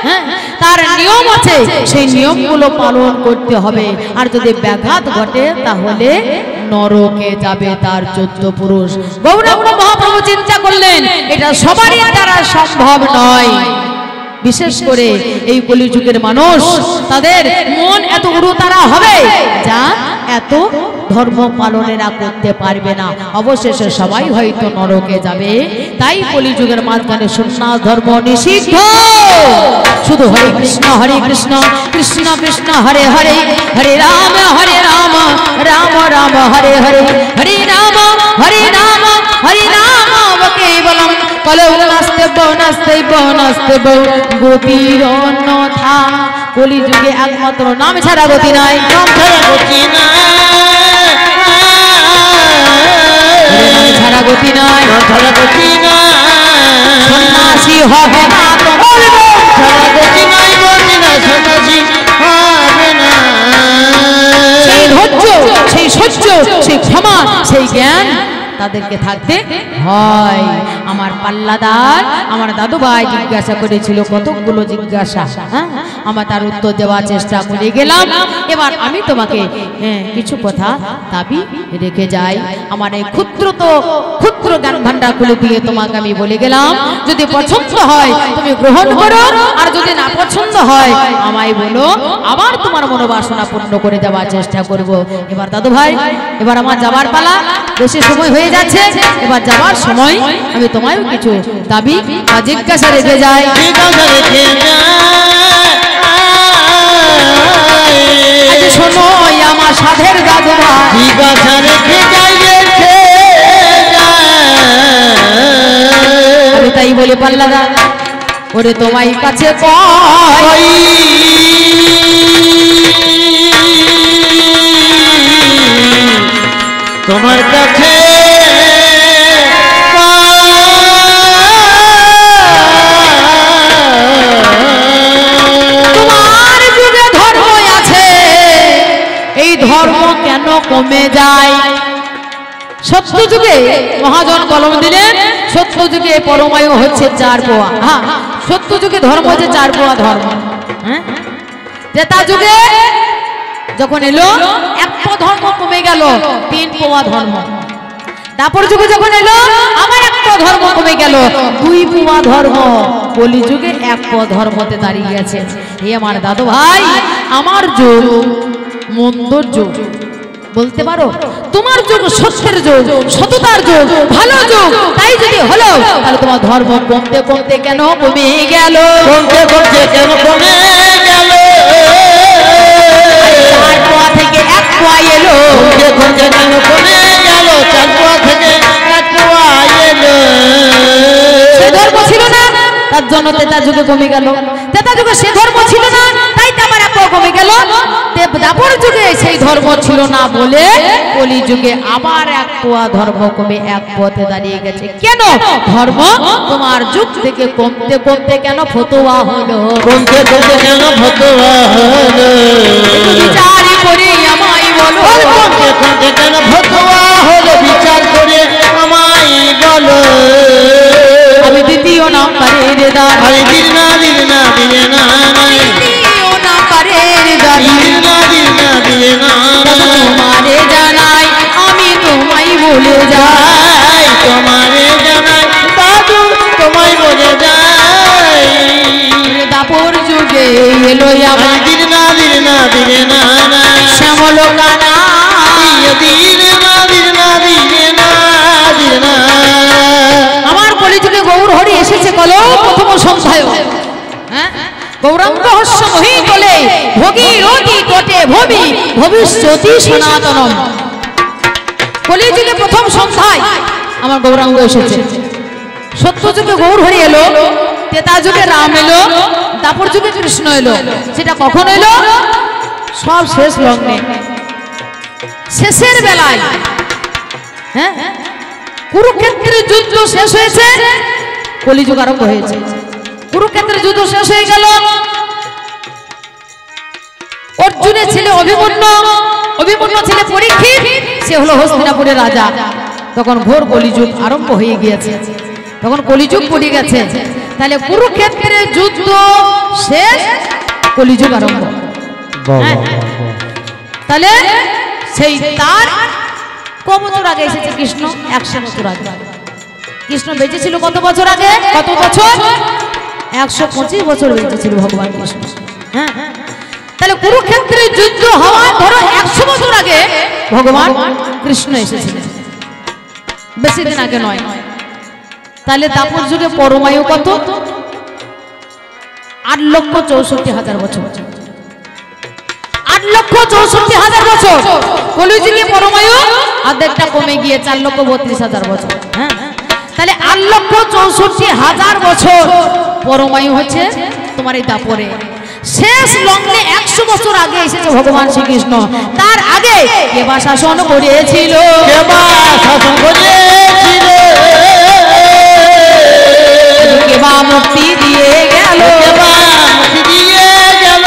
হ্যাঁ, তার নিয়ম আছে, সেই নিয়মগুলো পালন করতে হবে। আর যদি ব্যাঘাত ঘটে তাহলে নরকে যাবে তার 14 পুরুষ। গৌরাঙ্গ মহাপ্রভু চিন্তা করলেন এটা সবারই দ্বারা সম্ভব নয়। বিশেষ করে এই কলিযুগের মানুষ, তাদের মন এত উড়োতারা হবে যা এত ধর্ম পালনেরা করতে পারবে না, অবশেষে সবাই হয়তো নরকে যাবে। তাই কলিযুগের মাঝখানে সন্ন্যাস ধর্ম নিষিদ্ধ। শুধু হরে কৃষ্ণ কৃষ্ণ কৃষ্ণ হরে হরে, হরে রাম রাম রাম হরে হরে, হরে রাম হরে রাম কেবলম কলৌ নাস্তেব গতির অন্যথা। কলিযুগে একমাত্র নাম ছাড়া গতি নাই, নাম ছাড়া গতি নাই, ছাড়া গতি নাই, ছাড়া গতি নাই। সন্ন্যাসী হবে না তোমার ছাড়া গতি নাই, গতি না সন্ন্যাসী হবে না। সেই ধৈর্য, সেই সহ্য, সেই ক্ষমা, সেই জ্ঞান তাদেরকে থাকতে হয়। আমার পাল্লাদার আমার দাদু ভাই জিজ্ঞাসা করেছিল কতগুলো জিজ্ঞাসা, হ্যাঁ, আমার তার উত্তর দেওয়ার চেষ্টা করে গেলাম। এবার আমি তোমাকে কিছু কথা দাবি রেখে যাই। আমার এই ক্ষুদ্র জ্ঞান ভান্ডার খুলে দিয়ে তোমাকে আমি বলে গেলাম, যদি পছন্দ হয় তুমি গ্রহণ করো, আর যদি না পছন্দ হয় আমায় বলো, আবার তোমার মনোবাসনা পূর্ণ করে দেওয়ার চেষ্টা করব। এবার দাদু ভাই, এবার আমার যাবার পালা, বেশি সময় হয়ে যাচ্ছে। এবার যাবার সময় আমি তোমায়ও কিছু দাবি বা জিজ্ঞাসা রেখে যাই। শোনো আমার সাধের দাদু ভাই, জিজ্ঞাসা রেখে যাই। আমি তাই বলে পাল্লাদা ওরে তোমায় কাছে কই, তোমার কাছে তোমার যুগে ধর্ম আছে, এই ধর্ম কেন কমে যায়? সত্য যুগে মহাজন কলম দিলেন, সত্য যুগে পরমায়ু হচ্ছে 4 পোয়া। হ্যাঁ, সত্য যুগে ধর্ম হচ্ছে 4 পোয়া ধর্ম। হ্যাঁ, ত্রেতা যুগে যখন এলো 1 পোয়া ধর্ম কমে গেল, 3 পোয়া ধর্ম। তারপর যুগে যখন এলো আবার 1 পোয়া ধর্ম কমে গেল, 2 পোয়া ধর্ম। কলি যুগে 1 পোয়া ধর্মতে দাঁড়িয়ে গেছে। এই আমার দাদু ভাই, আমার যুগ মন্দর যুগ বলতে পারো, তোমার যুগ সত্যের যুগ, সততার যুগ, ভালো যুগ। তাই যদি হলো তাহলে তোমার ধর্ম কমতে কমতে কেন কমে গেল? কমতে কমতে কেন কমে গেল? 4 পোয়া থেকে 1 পোয়া এলো, কমতে কমতে কেন কমে গেল? 4 পোয়া থেকে 1 পোয়া এলো। সে ধর্ম ছিল না, তার জন্য তেতা যুগে কমে গেল। তেতা যুগে সে ধর্ম ছিল না, তাই তারপর এক কমে গেল। দাপর যুগে সেই ধর্ম ছিল না বলে কলি যুগে আবার এক পোয়া ধর্ম কমে এক পথে দাঁড়িয়ে গেছে। কেন? ধর্ম তোমার যুগ থেকে কমতে কমতে কেন ফতোয়া হলো, কমতে কমতে কেন ফতোয়া হলো, বিচার করে আমায় বলো, কমতে কমতে কেন ফতোয়া হলো, বিচার করে আমায় বলো। আমি দ্বিতীয় নাম্বারের দান, আরে দিল না দিল না দিলে না, দ্বিতীয় নাম্বারের দান, দিল না দিল না দিলে না, তোমারে জানাই আমি তোমায় বলে যাই তোমারে জানাই দাদু তোমায় বলে যাই। দাপর যুগে এলো আমার দিল না দিল না দিলে না, শ্যামল কানা, দিল না দিল না দিলে না দিলে না। আমার কলিযুগে গৌর হরি এসেছে কল প্রথম সন্ধ্যায়। হ্যাঁ, গৌরাঙ্গ হস্য মহি তোলে ভগীরথী তটে ভবি ভবিষ্যতি সনাতনম। কলিযুগে প্রথম সন্ধ্যায় আমার গৌরাঙ্গ এসেছে। সত্য যুগে গৌর হরি এলো, তেতা যুগে রাম এলো, দাপর যুগে কৃষ্ণ এলো। সেটা কখন এলো? সব শেষ লগ্নে, শেষের বেলায়। হ্যাঁ, কুরুক্ষেত্রের যুদ্ধ শেষ হয়েছে, কলিযুগ আরম্ভ হয়েছে। কুরুক্ষেত্রের যুদ্ধ শেষ হয়ে গেল, অর্জুনের ছেলে অভিমন্যু, অভিমন্যু ছেলে পরীক্ষিত, সে হলো হস্তিনাপুরের রাজা। তখন ঘোর কলিযুগ আরম্ভ হয়ে গিয়েছে, তখন কলিযুগ পড়ে গেছে। তাহলে কুরুক্ষেত্রের যুদ্ধ শেষ, কলিযুগ আরম্ভ। হ্যাঁ, তাহলে সেই তার ক বছর আগে এসেছে কৃষ্ণ? 100 বছর আগে। কৃষ্ণ বেঁচেছিল কত বছর আগে? কত বছর? 125 বছর বেঁচেছিল ভগবান কৃষ্ণ। হ্যাঁ, তাহলে কুরুক্ষেত্রের যুদ্ধ হওয়ার ধরো 100 বছর আগে ভগবান কৃষ্ণ এসেছিলেন, বেশি দিন আগে নয়। তাহলে দাপর যুগে পরমায়ু কত? 8,64,000 বছর, 8,64,000 বছর। কলিযুগে পরমায়ু অর্ধেকটা কমে গিয়ে 4,32,000 বছর। হ্যাঁ, তাহলে 8,64,000 বছর পরমায়ু হচ্ছে তোমার এই দাপরে। শেষ লগ্নে 100 বছর আগে এসেছে ভগবান শ্রীকৃষ্ণ। তার আগে কেবা শাসন করেছিল, কেবা শাসন করেছিল, কেবা মুক্তি দিয়ে গেল, কেবা মুক্তি দিয়ে গেল,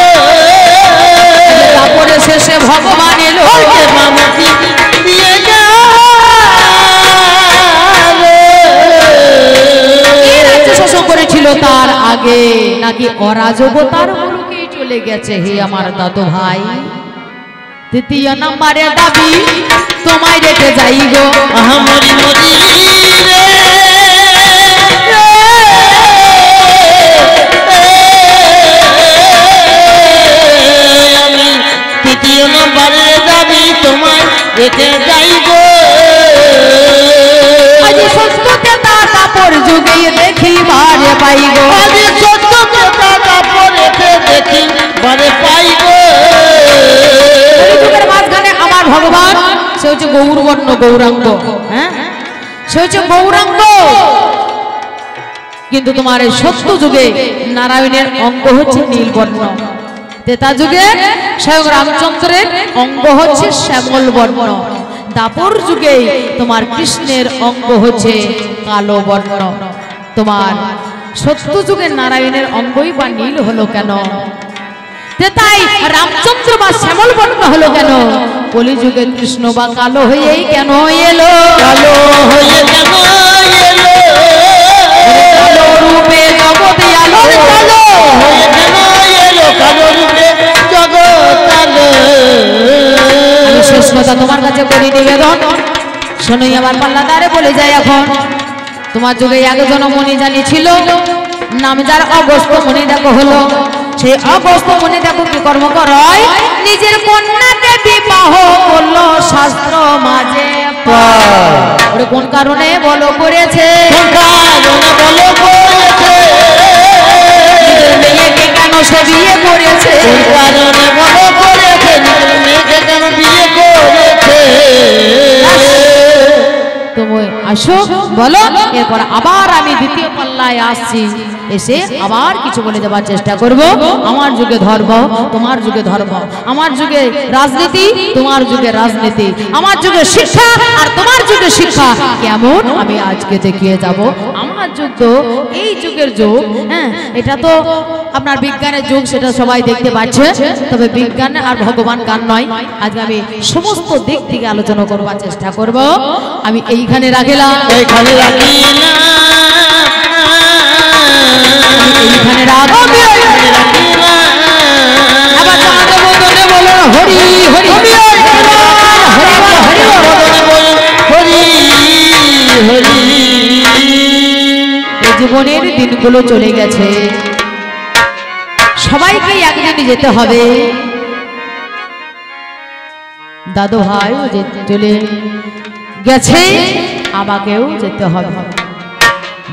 তারপরে শেষে ভগবান এলো, কেবা মুক্তি দিয়ে গেল। কি রাজ্য শাসন করেছিল তার আগে? নাকি অরাজকতার মুলুকে চলে গেছে? হে আমার দাদু ভাই, তৃতীয় নম্বরে দাবি তোমায় রেখে যাই গো, মরি মরি রে, আমি তৃতীয় নম্বরে দাবি তোমায় রেখে যাইব। আজ সত্যতে তার দাপর যুগে দেখি বারে পাই গো, আজ সত্যতে তার দাপর রেখে দেখি বারে পাইব। যুগের মাঝখানে আমার ভগবান, সে হচ্ছে গৌরবর্ণ গৌরাঙ্গ। হ্যাঁ, সে হচ্ছে গৌরাঙ্গ। কিন্তু তোমার এই সত্য যুগে নারায়ণের অঙ্গ হচ্ছে নীলবর্ণ, তেতা যুগে স্বয়ং রামচন্দ্রের অঙ্গ হচ্ছে শ্যামল বর্ণ, দাপর যুগে তোমার কৃষ্ণের অঙ্গ হচ্ছে কালো বর্ণ। তোমার সত্য যুগে নারায়ণের অঙ্গই বা নীল হলো কেন? তেতাই রামচন্দ্র বা শ্যামল বর্ণ হলো কেন? কলিযুগে কৃষ্ণ বা কালো হয়েই কেন এলো? কালো হয়ে কেন এলো? কালো রূপে জগৎ আলো, কালো হয়ে কেন এলো? কালো রূপে জগৎ আলো। আমি শেষ কথা তোমার কাছে করি নিবেদন, শোনোই আমার পাল্লাদারে বলে যায়। এখন তোমার যুগে একজন মণি জানি ছিল, নাম যার অগস্ত্য মণি। দেখো হলো সেই অগস্ত্য মণি, দেখো কি কর্ম করে, নিজের কন্যাকে বিবাহ করলো শাস্ত্র মাঝে। ওরে কোন কারণে বলো করেছে? কোন কারণে বলো করেছে? নিজের মেয়েকে কেন সে বিয়ে করেছে? কোন কারণে বলো করেছে? নিজের মেয়েকে কেন বিয়ে করেছে? তুমি আসো বলো, এরপর আবার আমি দ্বিতীয় পাল্লায় আসছি, এসে আবার কিছু বলে দেওয়ার চেষ্টা করব। আমার যুগে ধর্ম, তোমার যুগে ধর্ম, আমার যুগে রাজনীতি, তোমার যুগে রাজনীতি, আমার যুগে শিক্ষা আর তোমার যুগে শিক্ষা কেমন আমি আজকে দেখিয়ে যাব। আমার যুগ তো এই যুগের যুগ, হ্যাঁ, এটা তো আপনার বিজ্ঞানের যুগ, সেটা সবাই দেখতে পাচ্ছে। তবে বিজ্ঞান আর ভগবান গান নয়, আজকে আমি সমস্ত দিক থেকে আলোচনা করবার চেষ্টা করব। আমি এইখানে রাখলাম, এইখানে রাখিলাম, এইখানে রাখলাম। আবার তোমাদের বদলে বলো হরি হরি হরি হরি হরি। এই জীবনের দিনগুলো চলে গেছে, সবাইকে একদিন যেতে হবে। দাদু ভাই চলে গেছে, আমাকেও যেতে হবে।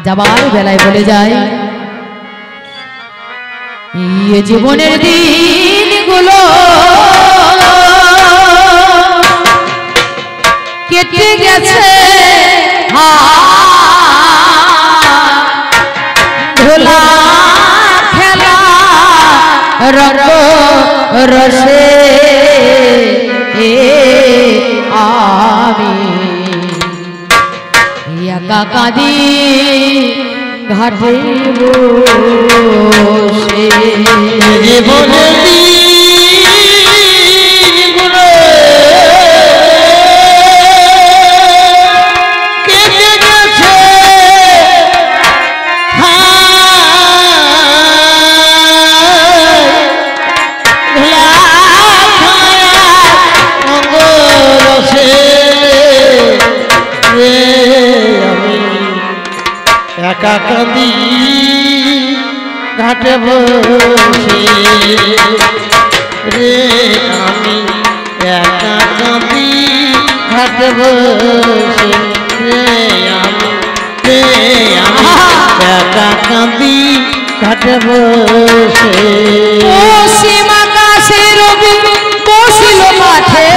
যাবার বেলায় বলে যায়, এই জীবনের দিনগুলো কেটে গেছে ধোলা খেলা রঙ্গ রসে আমি একা কাঁদি ঘাটে বসে। জীবনের দিনগুলো কেটে গেছে একা কাঁদি ঘাটে বসে রে, আমি একা কাঁদি ঘাটে বসে রে, আমি একা কাঁদি ঘাটে বসে। পশ্চিম আকাশে রবি বসিল মাঠে,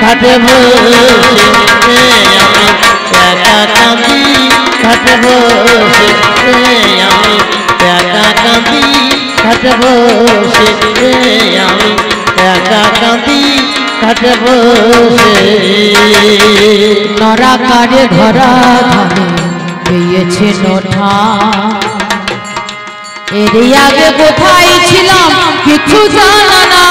ঘাটে বসে আমি একা কাঁদি ঘাটে বসে আমি একা কাঁদি ঘাটে বসে আমি একা কাঁদি ঘাটে বসে। নরাকারে ধরা ধানে পেয়েছে নোঠা, এর আগে কোথায় ছিলাম কিছু জানা না।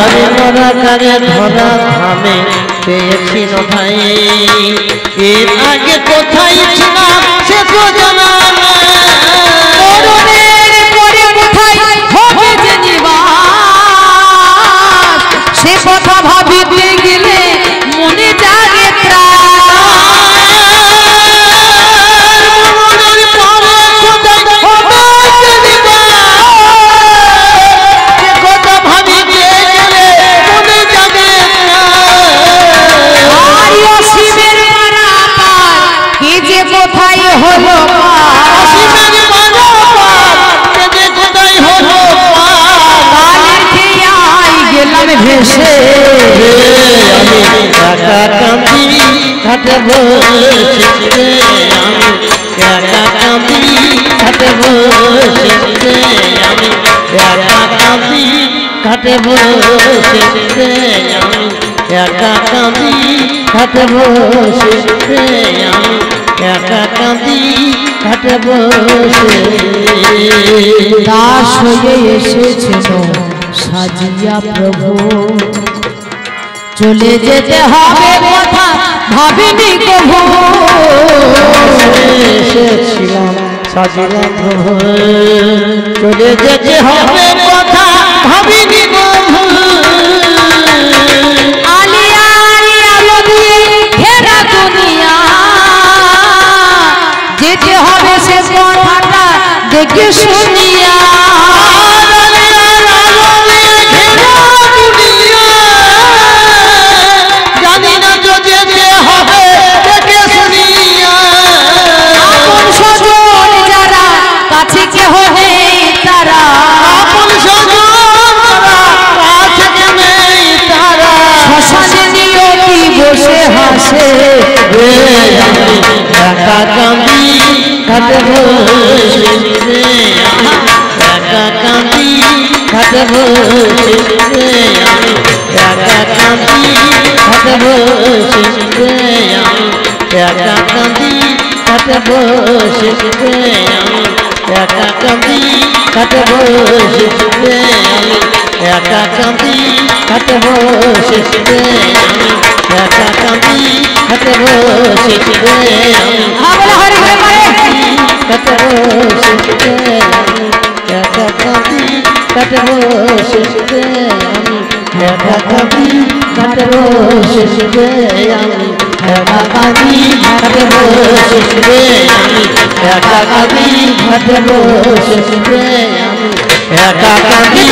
আরে নরাকারে ধরা ধামে পেয়েছি নোঠাই, এর আগে কোথায় ছিলাম সে তো জানা না। মরণের পরে কোথায় হবে যে নিবাস, সে কথা ভাবিতে গেলে মনে জাগে ত্রাস। ভেসে আমি একা কাঁদি ঘাটে বসে, আমি একা কাঁদি ঘাটে বসে, আমি একা কাঁদি ঘাটে বসে, আমি একা কাঁদি ঘাটে বসে, আমি একা কাঁদি ঘাটে বসে। দাস হয়ে এসেছেন সাজিয়া প্রভু, চলে যেতে হবে কথা ভাবিনি কভু। এসেছিলাম সাজিয়া প্রভু, চলে যেতে হবে কথা ভাবিনি কভু। আলিয়ারি আলো দিয়ে ঘেরা দুনিয়া, যেতে হবে সে কথাটা দেখে শুনিয়া। জানি না যদি বসে আমি একা কাঁদি ঘাটে বসে আমি একা কাঁদি ঘাটে বসে আমি একা কাঁদি ঘাটে বসে আমি একা কাঁদি ঘাটে বসে আমি একা কাঁদি ঘাটে বসে আমি ঘাটে বসে আমি একা কাঁদি ঘাটে বসে আমি একা কাঁদি ঘাটে বসে আমি একা কাঁদি ঘাটে বসে আমি একা কাঁদি ঘাটে বসে আমি একা কাঁদি